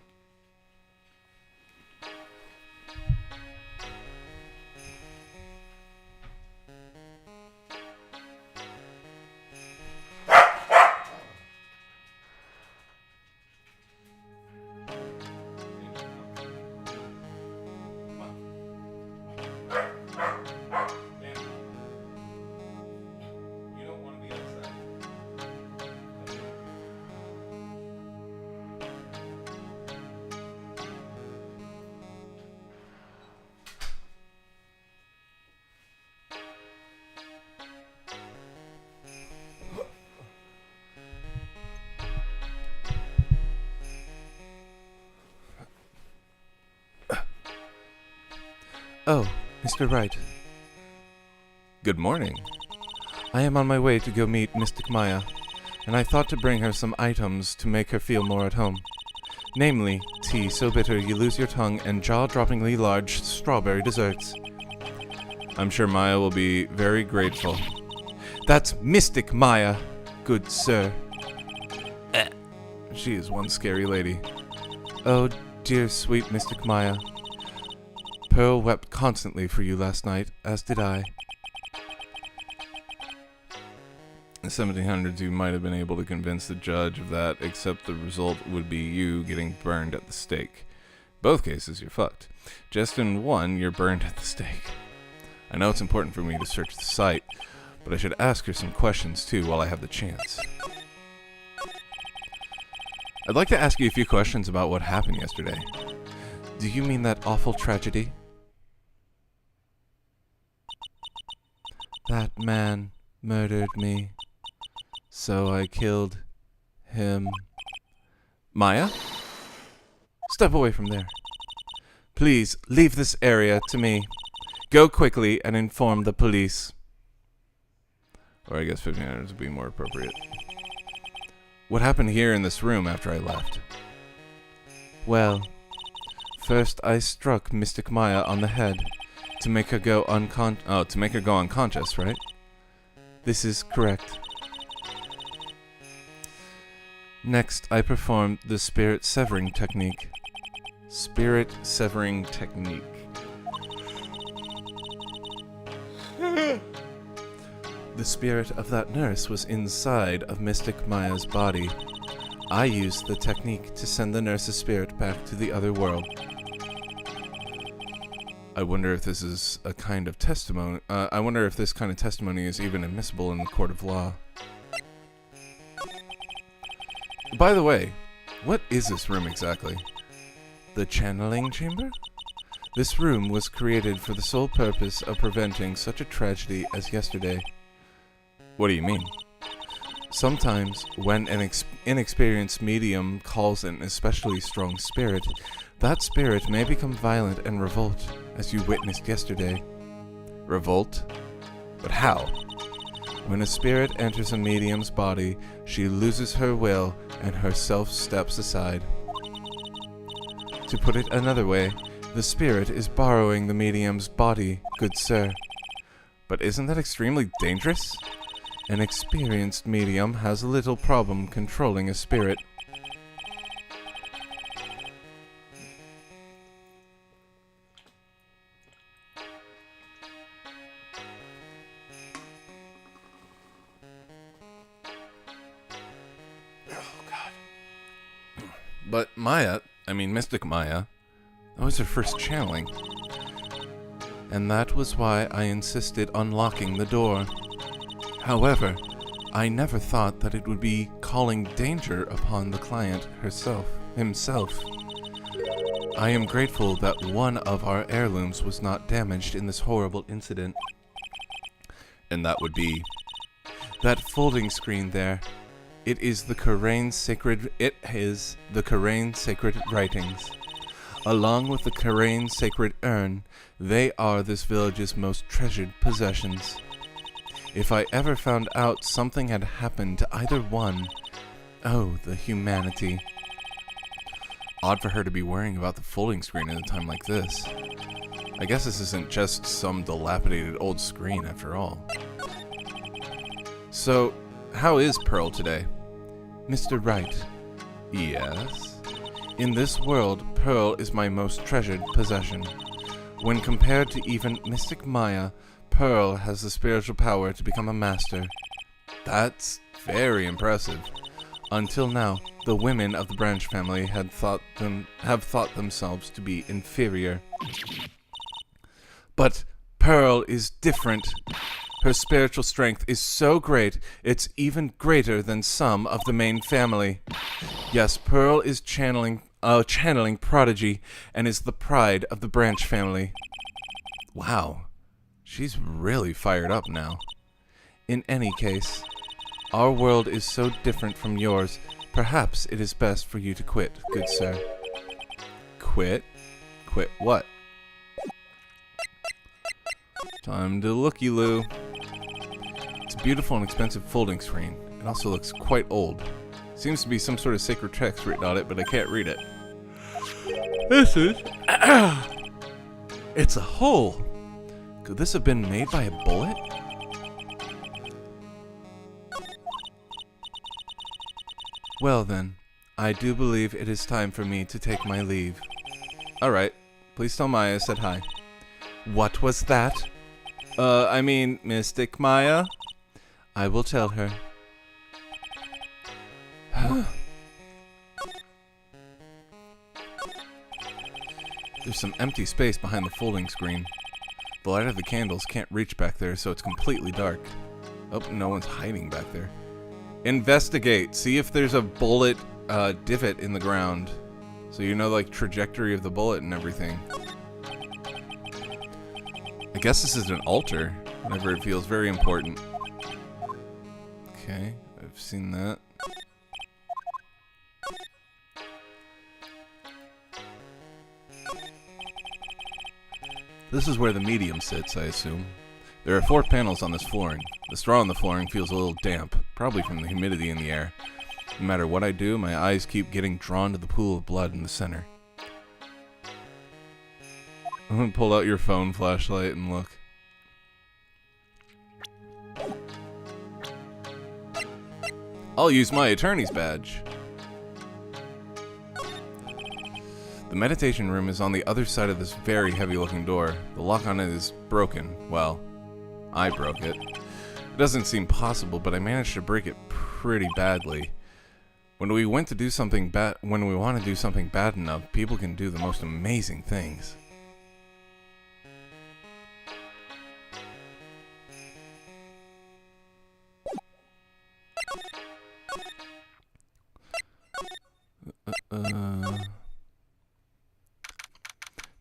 Oh, Mr. Wright. Good morning. I am on my way to go meet Mystic Maya, and I thought to bring her some items to make her feel more at home. Namely, tea so bitter you lose your tongue and jaw-droppingly large strawberry desserts. I'm sure Maya will be very grateful. That's Mystic Maya, good sir. She is one scary lady. Oh, dear sweet Mystic Maya. Pearl wept constantly for you last night, as did I. In the 1700s, you might have been able to convince the judge of that, except the result would be you getting burned at the stake. Both cases, you're fucked. Just in one, you're burned at the stake. I know it's important for me to search the site, but I should ask her some questions too while I have the chance. I'd like to ask you a few questions about what happened yesterday. Do you mean that awful tragedy? That man murdered me, so I killed him. Maya? Step away from there. Please, leave this area to me. Go quickly and inform the police. Or I guess 1500 would be more appropriate. What happened here in this room after I left? Well, first I struck Mystic Maya on the head to make her go unconscious, right? This is correct. Next, I performed the spirit severing technique. Spirit severing technique. The spirit of that nurse was inside of Mystic Maya's body. I used the technique to send the nurse's spirit back to the other world. I wonder if this is a kind of testimony. I wonder if this kind of testimony is even admissible in the court of law. By the way, what is this room exactly? The channeling chamber? This room was created for the sole purpose of preventing such a tragedy as yesterday. What do you mean? Sometimes, when an inexperienced medium calls an especially strong spirit, that spirit may become violent and revolt, as you witnessed yesterday. Revolt? But how? When a spirit enters a medium's body, she loses her will and her self steps aside. To put it another way, the spirit is borrowing the medium's body, good sir. But isn't that extremely dangerous? An experienced medium has little problem controlling a spirit. But Mystic Maya, that was her first channeling. And that was why I insisted on locking the door. However, I never thought that it would be calling danger upon the client himself. I am grateful that one of our heirlooms was not damaged in this horrible incident. And that would be that folding screen there. It is the Hurray's sacred writings. Along with the Hurray's sacred urn, they are this village's most treasured possessions. If I ever found out something had happened to either one, oh, the humanity. Odd for her to be worrying about the folding screen at a time like this. I guess this isn't just some dilapidated old screen after all. So, how is Pearl today? Mr. Wright. Yes? In this world, Pearl is my most treasured possession. When compared to even Mystic Maya, Pearl has the spiritual power to become a master. That's very impressive. Until now, the women of the branch family have thought themselves to be inferior. But Pearl is different. Her spiritual strength is so great, it's even greater than some of the main family. Yes, Pearl is channeling prodigy and is the pride of the branch family. Wow. She's really fired up now. In any case, our world is so different from yours, perhaps it is best for you to quit, good sir. Quit? Quit what? Time to looky-loo. It's a beautiful and expensive folding screen. It also looks quite old. Seems to be some sort of sacred text written on it, but I can't read it. This is... It's a hole! Could this have been made by a bullet? Well then, I do believe it is time for me to take my leave. Alright, please tell Maya I said hi. What was that? Mystic Maya? I will tell her. There's some empty space behind the folding screen. The light of the candles can't reach back there, so it's completely dark. Oh, no one's hiding back there. Investigate. See if there's a bullet divot in the ground. So you know, like, trajectory of the bullet and everything. I guess this is an altar, whenever it feels very important. Okay, I've seen that. This is where the medium sits, I assume. There are 4 panels on this flooring. The straw on the flooring feels a little damp, probably from the humidity in the air. No matter what I do, my eyes keep getting drawn to the pool of blood in the center. I'm gonna pull out your phone flashlight and look. I'll use my attorney's badge. The meditation room is on the other side of this very heavy-looking door. The lock on it is broken. Well, I broke it. It doesn't seem possible, but I managed to break it pretty badly. When we want to do something bad enough, people can do the most amazing things.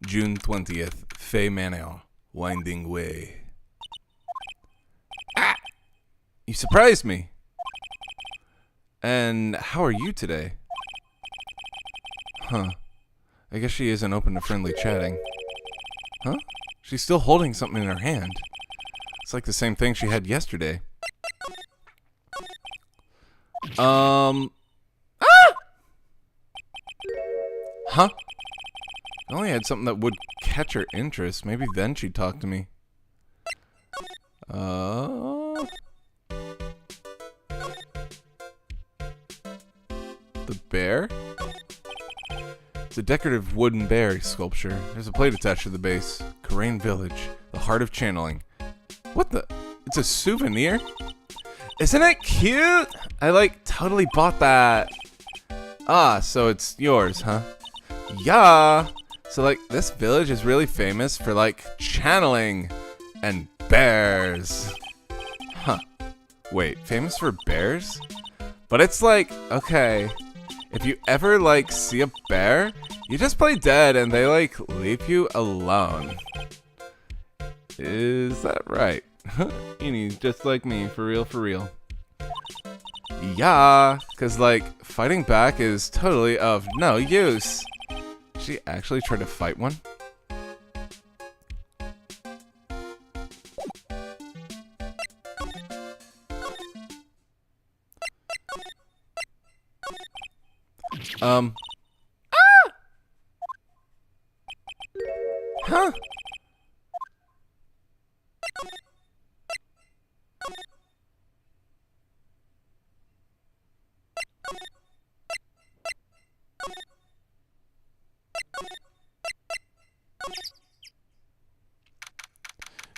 June 20th, Fay Manor, Winding Way. Ah! You surprised me. And how are you today? Huh. I guess she isn't open to friendly chatting. Huh? She's still holding something in her hand. It's like the same thing she had yesterday. Ah! Huh? I only had something that would catch her interest. Maybe then she'd talk to me. The bear? It's a decorative wooden bear sculpture. There's a plate attached to the base. Karain Village, the heart of channeling. What the? It's a souvenir? Isn't it cute? I totally bought that. Ah, so it's yours, huh? Yeah. So this village is really famous for channeling and bears. Huh. Wait, famous for bears? But it's okay. If you ever see a bear, you just play dead and they leave you alone. Is that right? He's just like me, for real, for real. Yeah, cause fighting back is totally of no use. She actually tried to fight one? Ah! Huh?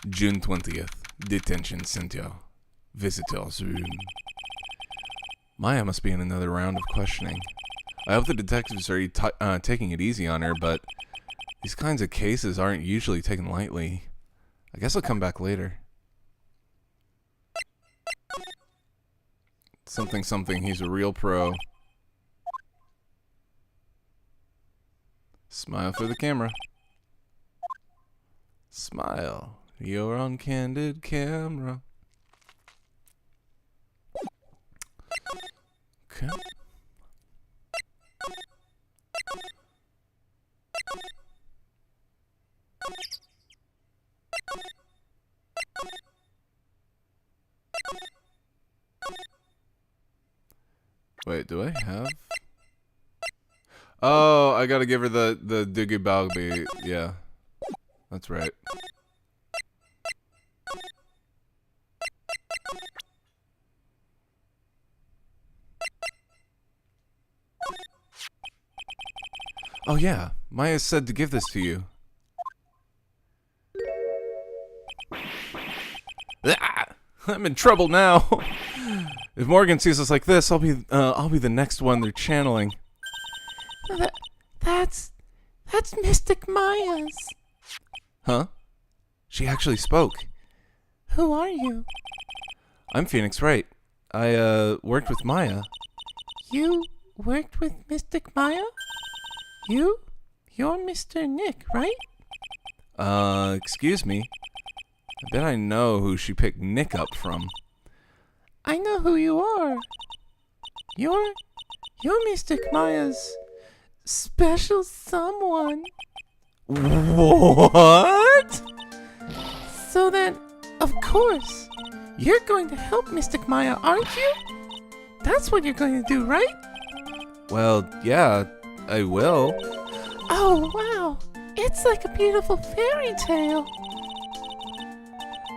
June 20th, Detention Center. Visitor's room. Maya must be in another round of questioning. I hope the detectives are taking it easy on her, but these kinds of cases aren't usually taken lightly. I guess I'll come back later. Something, he's a real pro. Smile for the camera. Smile. You're on candid camera. Okay. Wait, do I have? Oh, I gotta give her the Doogie Balby. Yeah, that's right. Oh yeah, Maya said to give this to you. Ah, I'm in trouble now. If Morgan sees us like this, I'll be the next one they're channeling. That's Mystic Maya's. Huh? She actually spoke. Who are you? I'm Phoenix Wright. I worked with Maya. You worked with Mystic Maya? You're Mr. Nick, right? Excuse me. I bet I know who she picked Nick up from. I know who you are. You're Mystic Maya's special someone. What? So then, of course, you're going to help Mystic Maya, aren't you? That's what you're going to do, right? Well, yeah, I will. Oh, wow. It's like a beautiful fairy tale.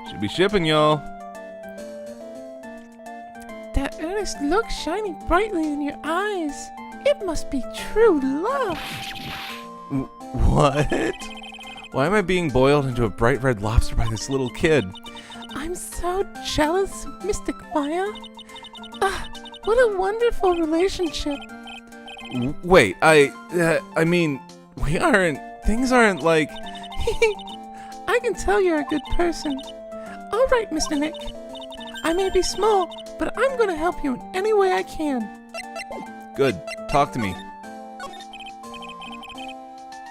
Should be shipping, y'all. That earnest look shining brightly in your eyes. It must be true love. What? Why am I being boiled into a bright red lobster by this little kid? I'm so jealous of Mystic Maya. Ah, what a wonderful relationship. Wait, I mean, things aren't like... I can tell you're a good person. All right, Mr. Nick. I may be small, but I'm going to help you in any way I can. Good. Talk to me.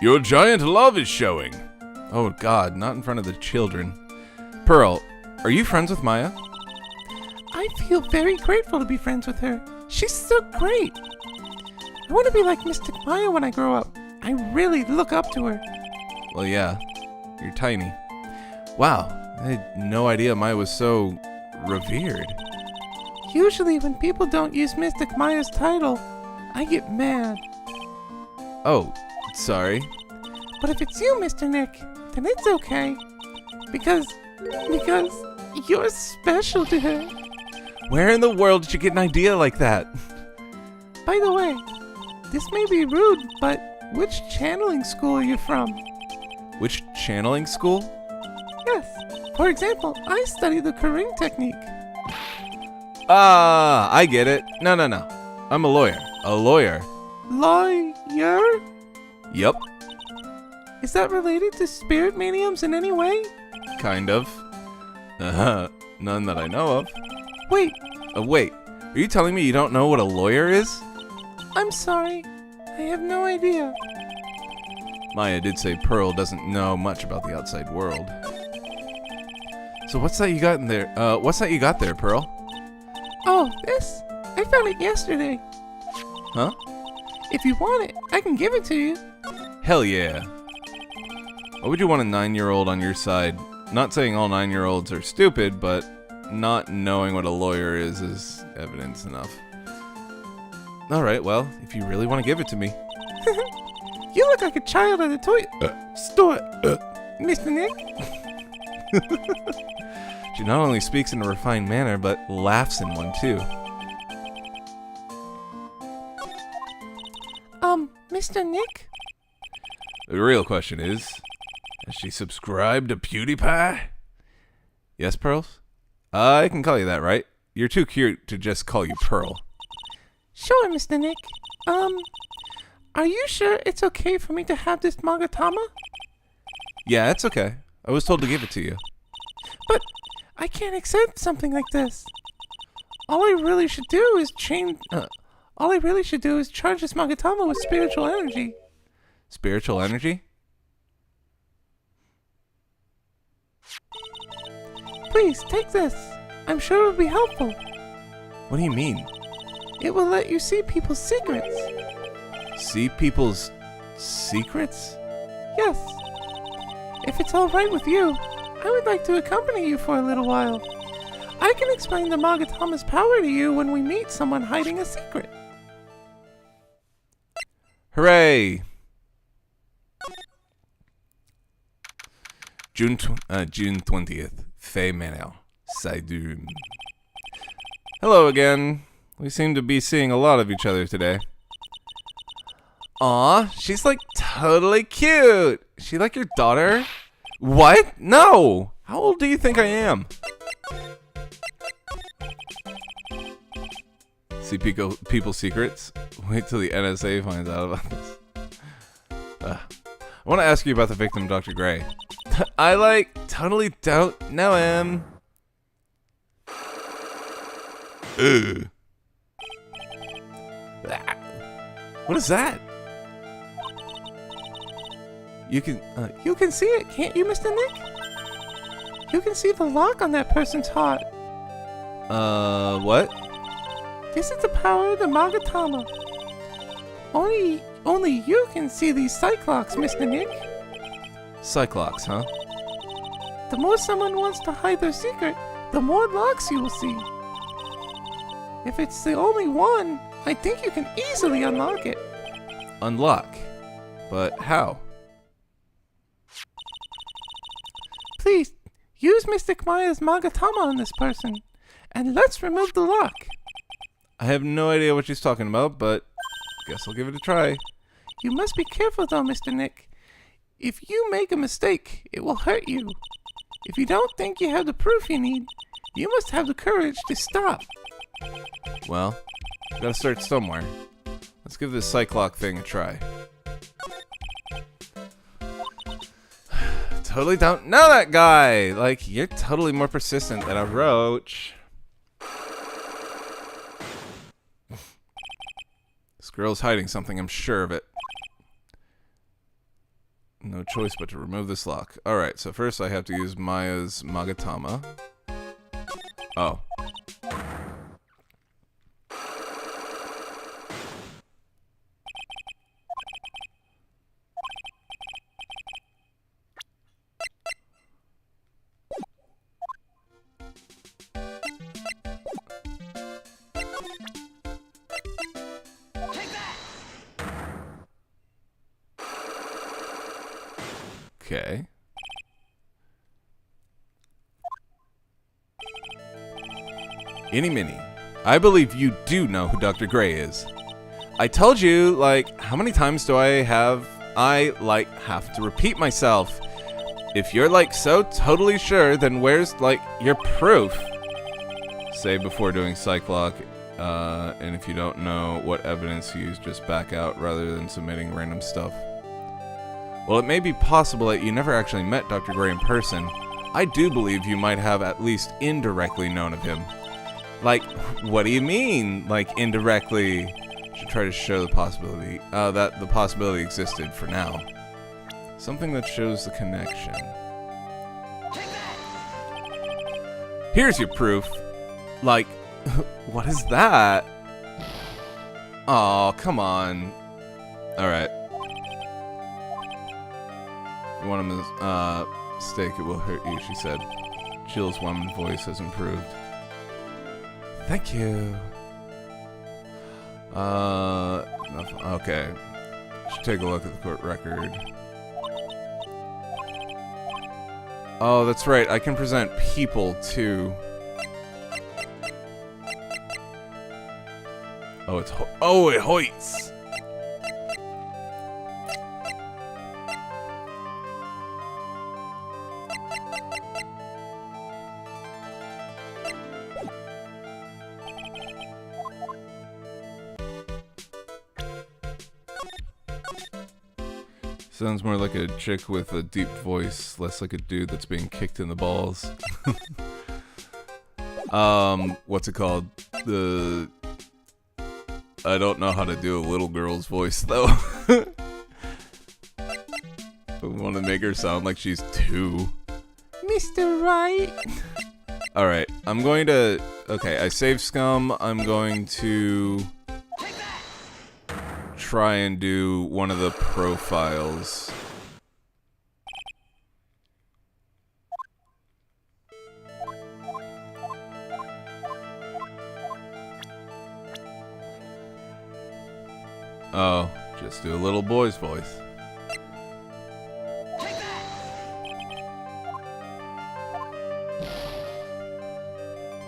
Your giant love is showing. Oh God, not in front of the children. Pearl, are you friends with Maya? I feel very grateful to be friends with her. She's so great. I want to be like Mystic Maya when I grow up. I really look up to her. Well, yeah. You're tiny. Wow, I had no idea Maya was so revered. Usually when people don't use Mystic Maya's title, I get mad. Oh, sorry. But if it's you, Mr. Nick, then it's okay. Because you're special to her. Where in the world did you get an idea like that? By the way, this may be rude, but which channeling school are you from? Which channeling school? Yes. For example, I study the Hurray technique. Ah, I get it. No. I'm a lawyer. A lawyer. Lawyer? Yup, Is that related to spirit mediums in any way? kind of. None that I know of. Wait, Wait, are you telling me you don't know what a lawyer is? I'm sorry. I have no idea. Maya did say Pearl doesn't know much about the outside world. So what's that you got in there? What's that you got there, Pearl? Oh, this? I found it yesterday. Huh? If you want it, I can give it to you. Hell yeah. Why would you want a 9-year-old on your side? Not saying all 9-year-olds are stupid, but not knowing what a lawyer is evidence enough. Alright, well, if you really want to give it to me. You look like a child at a toy store, Mr. Nick. She not only speaks in a refined manner, but laughs in one too. Mr. Nick? The real question is, has she subscribed to PewDiePie? Yes, Pearls? I can call you that, right? You're too cute to just call you Pearl. Sure, Mr. Nick. Are you sure it's okay for me to have this Magatama? Yeah, it's okay. I was told to give it to you. But I can't accept something like this. All I really should do is charge this Magatama with spiritual energy. Spiritual energy? Please, take this. I'm sure it will be helpful. What do you mean? It will let you see people's secrets. See people's secrets? Yes. If it's all right with you, I would like to accompany you for a little while. I can explain the Magatama's power to you when we meet someone hiding a secret. Hurray! June 20th. Fey Manor. Saidun. Hello again. We seem to be seeing a lot of each other today. Aw, she's like totally cute. Is she like your daughter? What? No! How old do you think I am? See people's secrets? Wait till the NSA finds out about this. I want to ask you about the victim, Dr. Gray. I totally don't know him. Ugh. What is that? You can see it, can't you, Mr. Nick? You can see the lock on that person's heart. What? This is the power of the Magatama. Only you can see these cyclocks, Mr. Nick. Cyclops, huh? The more someone wants to hide their secret, the more locks you will see. If it's the only one, I think you can easily unlock it. Unlock? But how? Please, use Mystic Maya's Magatama on this person, and let's remove the lock. I have no idea what she's talking about, but guess I'll give it a try. You must be careful though, Mr. Nick. If you make a mistake, it will hurt you. If you don't think you have the proof you need, you must have the courage to stop. Well, gotta start somewhere. Let's give this Cyclock thing a try. Totally don't know that guy! Like, you're totally more persistent than a roach. This girl's hiding something, I'm sure of it. No choice but to remove this lock. Alright, so first I have to use Maya's Magatama. Oh. Okay. Any Mini, I believe you do know who Dr. Gray is. I told you, like, how many times do I have to repeat myself? If you're, like, so totally sure, then where's, like, your proof? Save before doing Psych Lock, and if you don't know what evidence to use, just back out rather than submitting random stuff. While it may be possible that you never actually met Dr. Gray in person, I do believe you might have at least indirectly known of him. Like, what do you mean, like, indirectly? Should try to show the possibility, that the possibility existed for now. Something that shows the connection. Here's your proof. Like, what is that? Aw, come on. Alright. You want him to, stake, it will hurt you, she said. Jill's woman's voice has improved. Thank you. Nothing. Okay. Should take a look at the court record. Oh, that's right. I can present people, too. Oh, it's it hoits! Sounds more like a chick with a deep voice, less like a dude that's being kicked in the balls. What's it called? I don't know how to do a little girl's voice, though. I want to make her sound like she's 2. Mr. Wright. Alright, I'm going to... Okay, I saved Scum. I'm going to... try and do one of the profiles. Oh, just do a little boy's voice.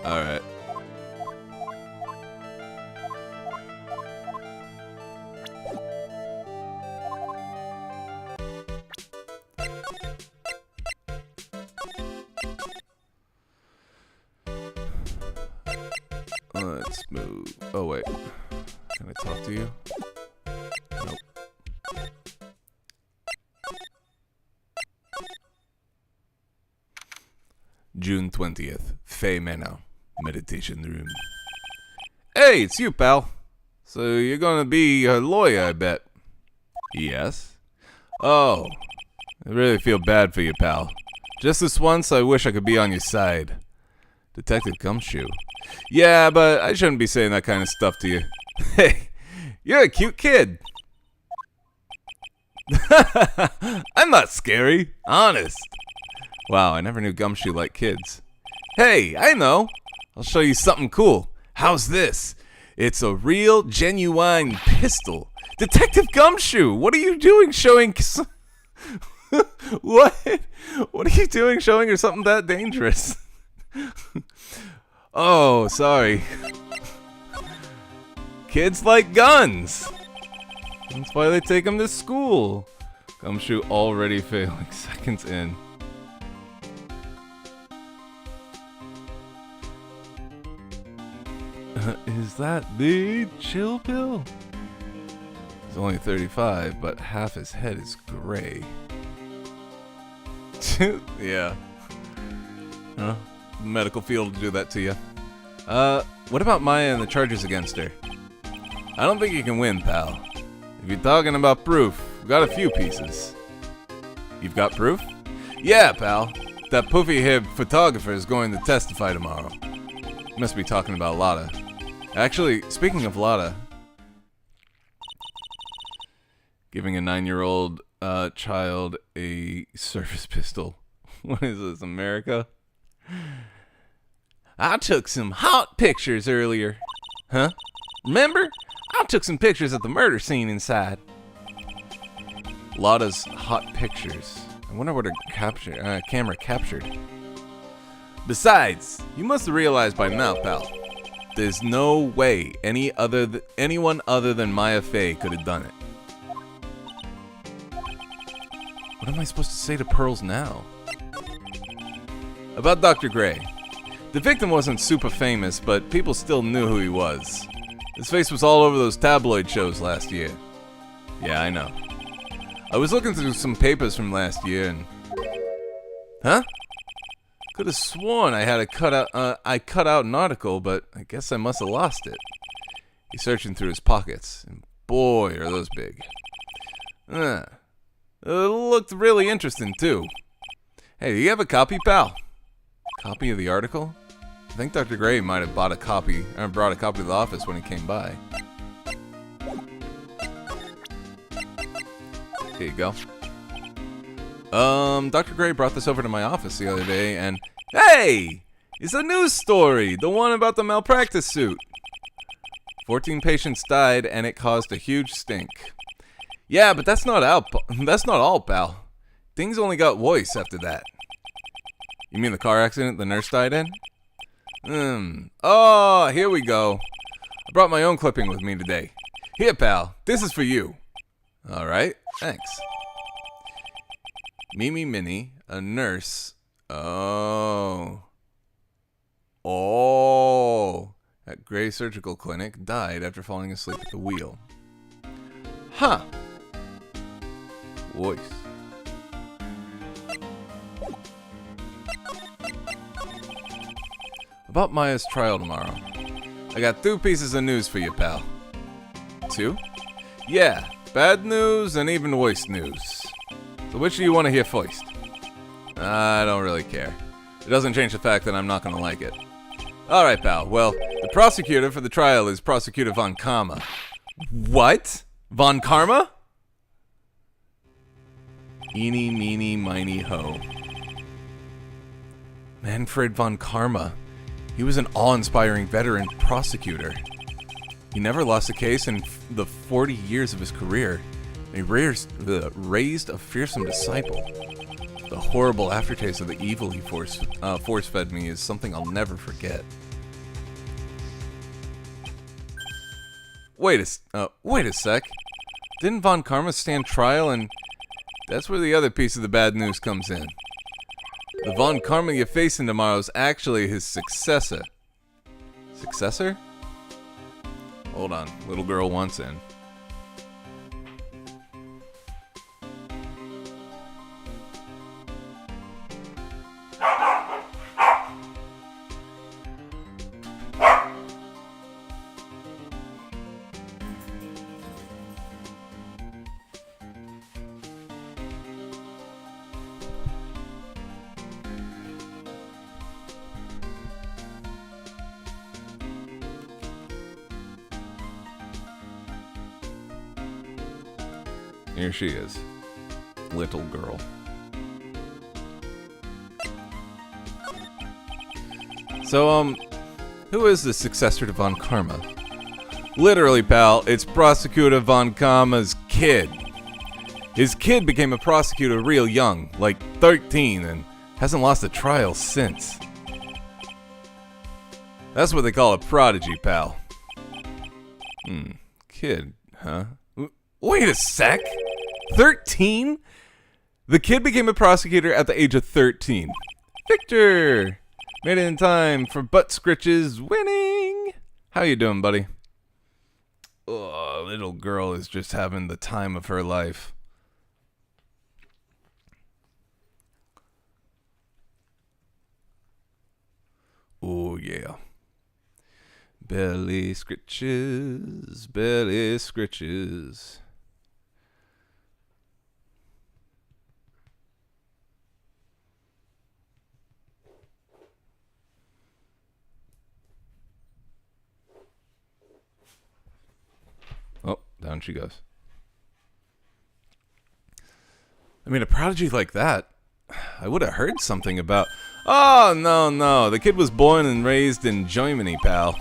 Alright. Let's move. Oh, wait. Can I talk to you? Nope. June 20th. Fey Manor. Meditation room. Hey, it's you, pal. So you're gonna be a lawyer, I bet. Yes. Oh. I really feel bad for you, pal. Just this once, I wish I could be on your side. Detective Gumshoe. Yeah, but I shouldn't be saying that kind of stuff to you. Hey, you're a cute kid. I'm not scary, honest. Wow, I never knew Gumshoe liked kids. Hey, I know. I'll show you something cool. How's this? It's a real, genuine pistol. Detective Gumshoe, what are you doing showing... What? What are you doing showing her something that dangerous? Oh, sorry. Kids like guns. That's why they take them to school. Gumshoe already failing seconds in. Is that the chill pill? He's only 35, but half his head is gray. Yeah. Huh? The medical field will do that to you. What about Maya and the charges against her? I don't think you can win, pal. If you're talking about proof, we've got a few pieces. You've got proof? Yeah, pal. That poofy-haired photographer is going to testify tomorrow. You must be talking about Lotta. Actually, speaking of Lotta, giving a 9-year-old child a service pistol. What is this, America? I took some hot pictures earlier. Huh? Remember? I took some pictures of the murder scene inside. Lotta's hot pictures. I wonder what her camera captured. Besides, you must have realized by now, pal, there's no way anyone other than Maya Fey could have done it. What am I supposed to say to Pearls now? About Dr. Gray. The victim wasn't super famous, but people still knew who he was. His face was all over those tabloid shows last year. Yeah, I know. I was looking through some papers from last year and... Huh? Could have sworn I had cut out an article, but I guess I must have lost it. He's searching through his pockets, and boy, are those big. It looked really interesting, too. Hey, do you have a copy, pal? Copy of the article? I think Dr. Gray might have brought a copy to the office when he came by. Here you go. Dr. Gray brought this over to my office the other day, and... Hey! It's a news story! The one about the malpractice suit. 14 patients died, and it caused a huge stink. Yeah, but that's not all, pal. Things only got worse after that. You mean the car accident the nurse died in? Oh, here we go. I brought my own clipping with me today. Here, pal. This is for you. Alright, thanks. Mimi Minnie, a nurse. Oh, at Gray Surgical Clinic, died after falling asleep at the wheel. Huh. Voice. About Maya's trial tomorrow. I got 2 pieces of news for you, pal. 2? Yeah, bad news and even worse news. So which do you want to hear first? I don't really care. It doesn't change the fact that I'm not going to like it. Alright, pal. Well, the prosecutor for the trial is Prosecutor Von Karma. What? Von Karma? Eeny, meeny, miny, ho. Manfred Von Karma. He was an awe-inspiring veteran prosecutor. He never lost a case in the 40 years of his career. He raised a fearsome disciple. The horrible aftertaste of the evil he force-fed me is something I'll never forget. Wait a sec. Didn't Von Karma stand trial? And that's where the other piece of the bad news comes in. The Von Karma you're facing tomorrow is actually his successor. Successor? Hold on, little girl wants in. Here she is. Little girl. So, who is the successor to Von Karma? Literally, pal, it's Prosecutor Von Karma's kid. His kid became a prosecutor real young, like 13, and hasn't lost a trial since. That's what they call a prodigy, pal. Kid, huh? Wait a sec! 13? The kid became a prosecutor at the age of 13. Victor! Made it in time for Butt Scritch's winning! How you doing, buddy? Oh, little girl is just having the time of her life. Oh, yeah. Belly scritches, belly scritches. down she goes. I mean, a prodigy like that, I would have heard something about... Oh, no. The kid was born and raised in Germany, pal.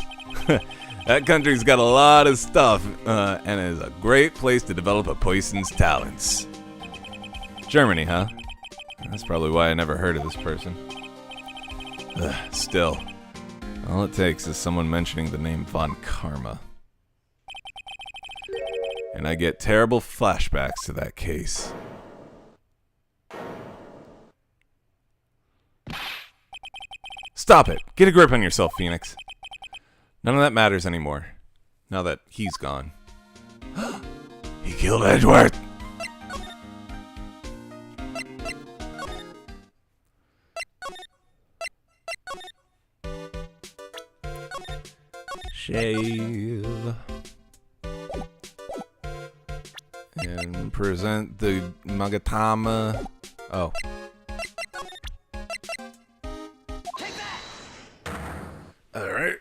That country's got a lot of stuff, and is a great place to develop a person's talents. Germany, huh? That's probably why I never heard of this person. Still, all it takes is someone mentioning the name Von Karma. And I get terrible flashbacks to that case. Stop it! Get a grip on yourself, Phoenix. None of that matters anymore, now that he's gone. He killed Edgeworth! Shave. And present the Magatama. Oh. Alright.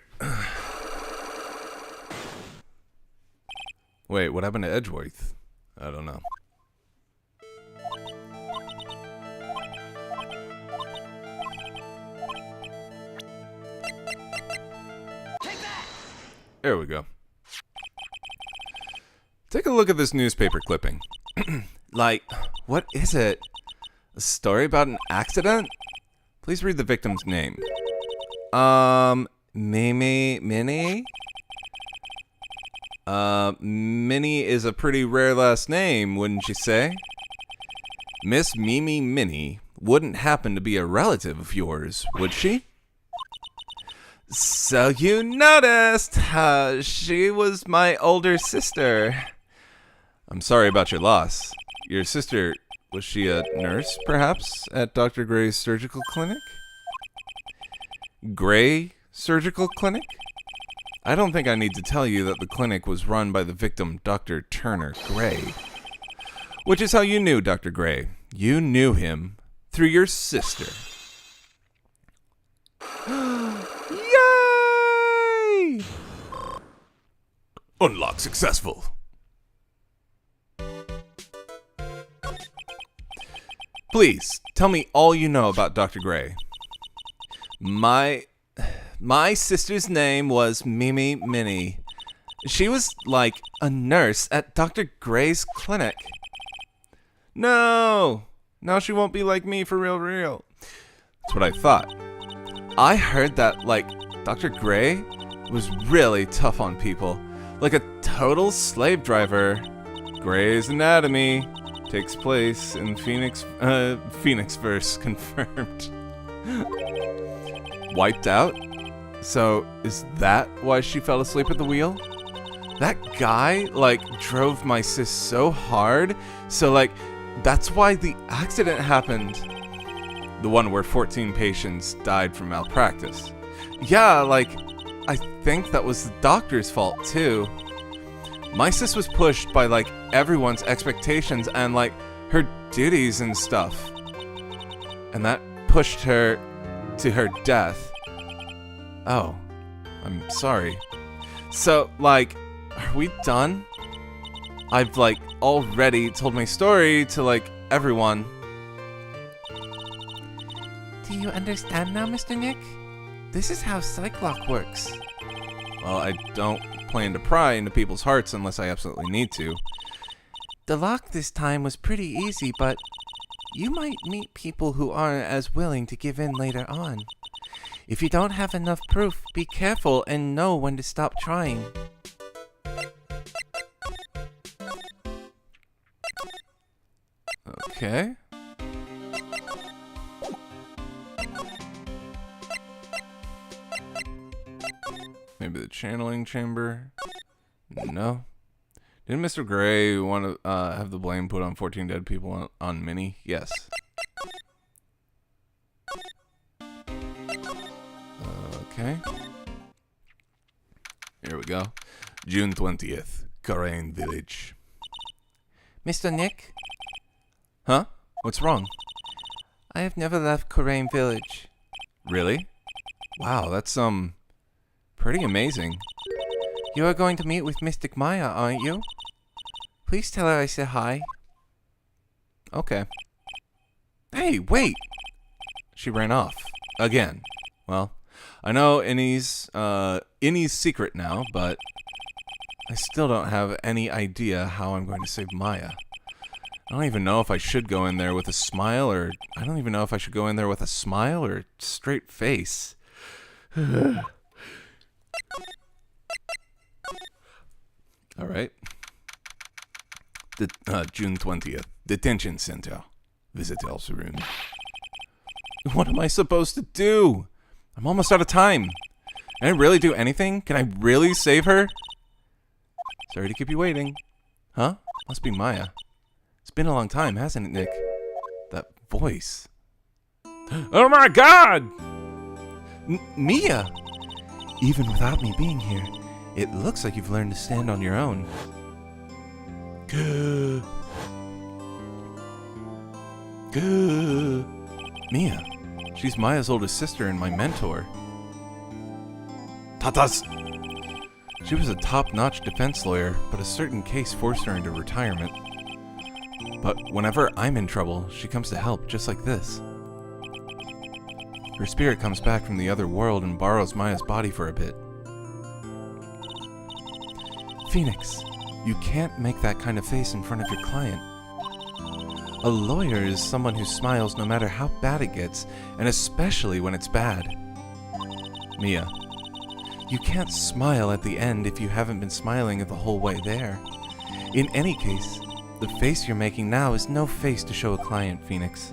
Wait, what happened to Edgeworth? I don't know. There we go. Take a look at this newspaper clipping. Like, what is it? A story about an accident? Please read the victim's name. Minnie? Minnie is a pretty rare last name, wouldn't you say? Miss Mimi Minnie wouldn't happen to be a relative of yours, would she? So you noticed, she was my older sister. I'm sorry about your loss. Your sister, was she a nurse, perhaps, at Dr. Gray's surgical clinic? Gray Surgical Clinic? I don't think I need to tell you that the clinic was run by the victim, Dr. Turner Gray. Which is how you knew Dr. Gray. You knew him through your sister. Yay! Unlock successful. Please, tell me all you know about Dr. Gray. My sister's name was Mimi Minnie. She was like a nurse at Dr. Gray's clinic. No, now she won't be like me for real. That's what I thought. I heard that, like, Dr. Gray was really tough on people. Like a total slave driver. Gray's Anatomy takes place in Phoenixverse confirmed. Wiped out? So, is that why she fell asleep at the wheel? That guy, like, drove my sis so hard, so, like, that's why the accident happened. The one where 14 patients died from malpractice. Yeah, like, I think that was the doctor's fault, too. My sis was pushed by, like, everyone's expectations and, like, her duties and stuff. And that pushed her to her death. Oh, I'm sorry. So, like, are we done? I've, like, already told my story to, like, everyone. Do you understand now, Mr. Nick? This is how Psych-Lock works. Well, I don't plan to pry into people's hearts unless I absolutely need to. The lock this time was pretty easy, but you might meet people who aren't as willing to give in later on. If you don't have enough proof, be careful and know when to stop trying. Okay. Maybe the channeling chamber? No. Didn't Mr. Gray want to have the blame put on 14 dead people on Minnie? Yes. Okay. Here we go. June 20th. Korean Village. Mr. Nick? Huh? What's wrong? I have never left Korean Village. Really? Wow, that's, pretty amazing. You are going to meet with Mystic Maya, aren't you? Please tell her I said hi. Okay. Hey, wait! She ran off. Again. Well, I know Innie's secret now, but I still don't have any idea how I'm going to save Maya. I don't even know if I should go in there with a smile, or I don't even know if I should go in there with a smile or a straight face. All right. June 20th. Detention Center. Visitors room. What am I supposed to do? I'm almost out of time. Can I really do anything? Can I really save her? Sorry to keep you waiting. Huh? Must be Maya. It's been a long time, hasn't it, Nick? That voice. Oh my god! Mia! Even without me being here, it looks like you've learned to stand on your own. Good. Mia. She's Maya's oldest sister and my mentor. Tatas! She was a top-notch defense lawyer, but a certain case forced her into retirement. But whenever I'm in trouble, she comes to help, just like this. Her spirit comes back from the other world and borrows Maya's body for a bit. Phoenix, you can't make that kind of face in front of your client. A lawyer is someone who smiles no matter how bad it gets, and especially when it's bad. Mia, you can't smile at the end if you haven't been smiling the whole way there. In any case, the face you're making now is no face to show a client, Phoenix.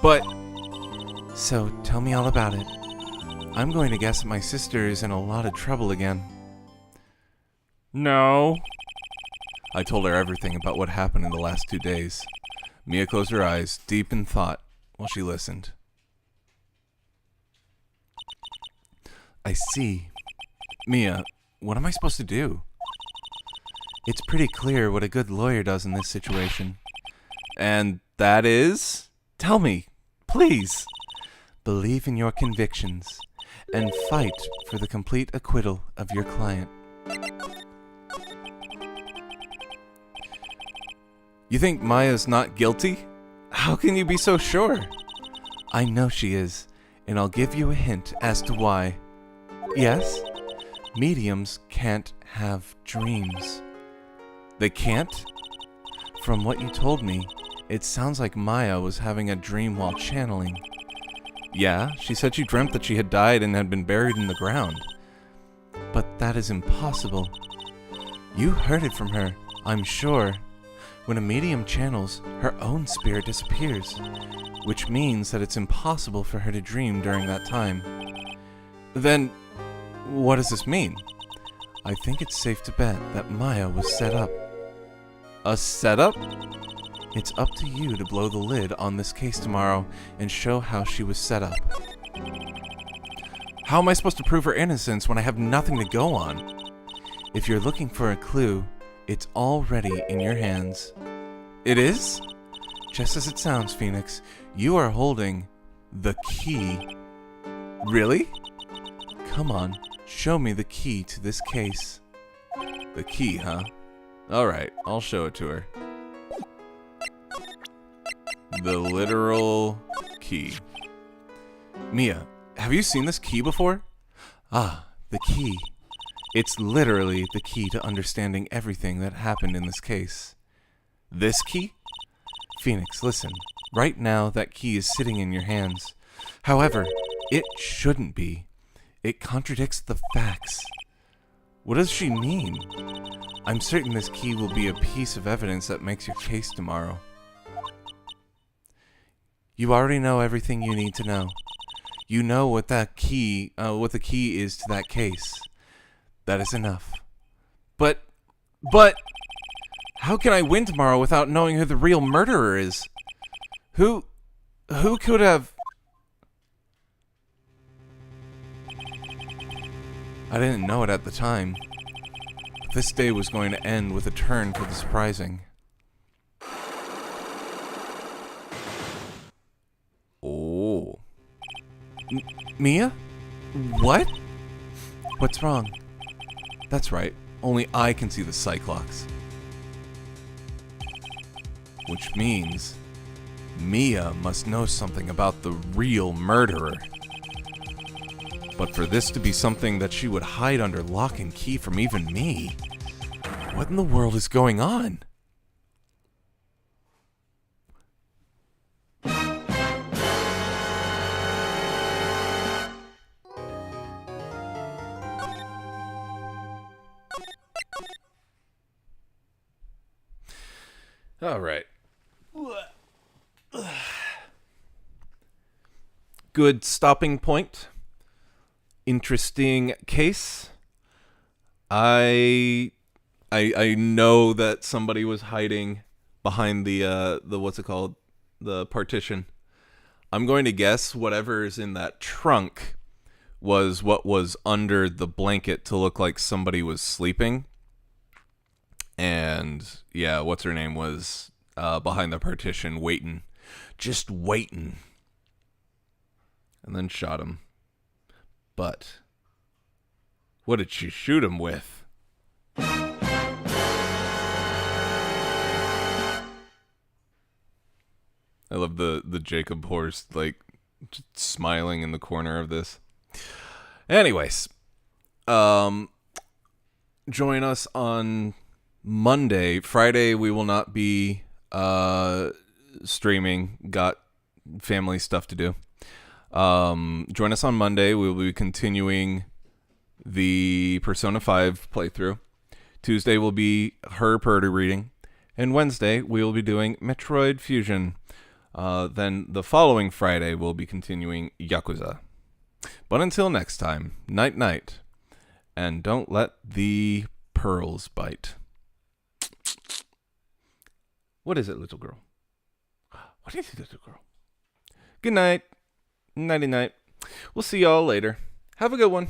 But... So, tell me all about it. I'm going to guess that my sister is in a lot of trouble again. No. I told her everything about what happened in the last 2 days. Mia closed her eyes, deep in thought, while she listened. I see. Mia, what am I supposed to do? It's pretty clear what a good lawyer does in this situation. And that is? Tell me, please. Believe in your convictions and fight for the complete acquittal of your client. You think Maya's not guilty? How can you be so sure? I know she is, and I'll give you a hint as to why. Yes, mediums can't have dreams. They can't? From what you told me, it sounds like Maya was having a dream while channeling. Yeah, she said she dreamt that she had died and had been buried in the ground. But that is impossible. You heard it from her, I'm sure. When a medium channels, her own spirit disappears, which means that it's impossible for her to dream during that time. Then, what does this mean? I think it's safe to bet that Maya was set up. A setup? It's up to you to blow the lid on this case tomorrow and show how she was set up. How am I supposed to prove her innocence when I have nothing to go on? If you're looking for a clue, it's already in your hands. It is? Just as it sounds, Phoenix. You are holding the key. Really? Come on, show me the key to this case. The key, huh? Alright, I'll show it to her. The literal key. Mia, have you seen this key before? Ah, the key. It's literally the key to understanding everything that happened in this case. This key? Phoenix, listen. Right now, that key is sitting in your hands. However, it shouldn't be. It contradicts the facts. What does she mean? I'm certain this key will be a piece of evidence that makes your case tomorrow. You already know everything you need to know. You know what the key is to that case. That is enough. But, how can I win tomorrow without knowing who the real murderer is? Who could have... I didn't know it at the time. But this day was going to end with a turn for the surprising. Oh. Mia? What? What's wrong? That's right. Only I can see the Cyclops. which means Mia must know something about the real murderer. But for this to be something that she would hide under lock and key from even me, what in the world is going on? All right. Good stopping point. Interesting case. I know that somebody was hiding behind the what's it called? The partition. I'm going to guess whatever is in that trunk was what was under the blanket to look like somebody was sleeping. And yeah, what's her name was behind the partition waiting. Just waiting. And then shot him. But what did she shoot him with? I love the Jacob horse, like, just smiling in the corner of this. Anyways, join us on Monday. Friday, we will not be streaming. Got family stuff to do. Join us on Monday. We will be continuing the Persona 5 playthrough. Tuesday will be her Purdy reading. And Wednesday, we will be doing Metroid Fusion. Then the following Friday, we'll be continuing Yakuza. But until next time, night night. And don't let the pearls bite. What is it, little girl? What is it, little girl? Good night. Nighty night. We'll see y'all later. Have a good one.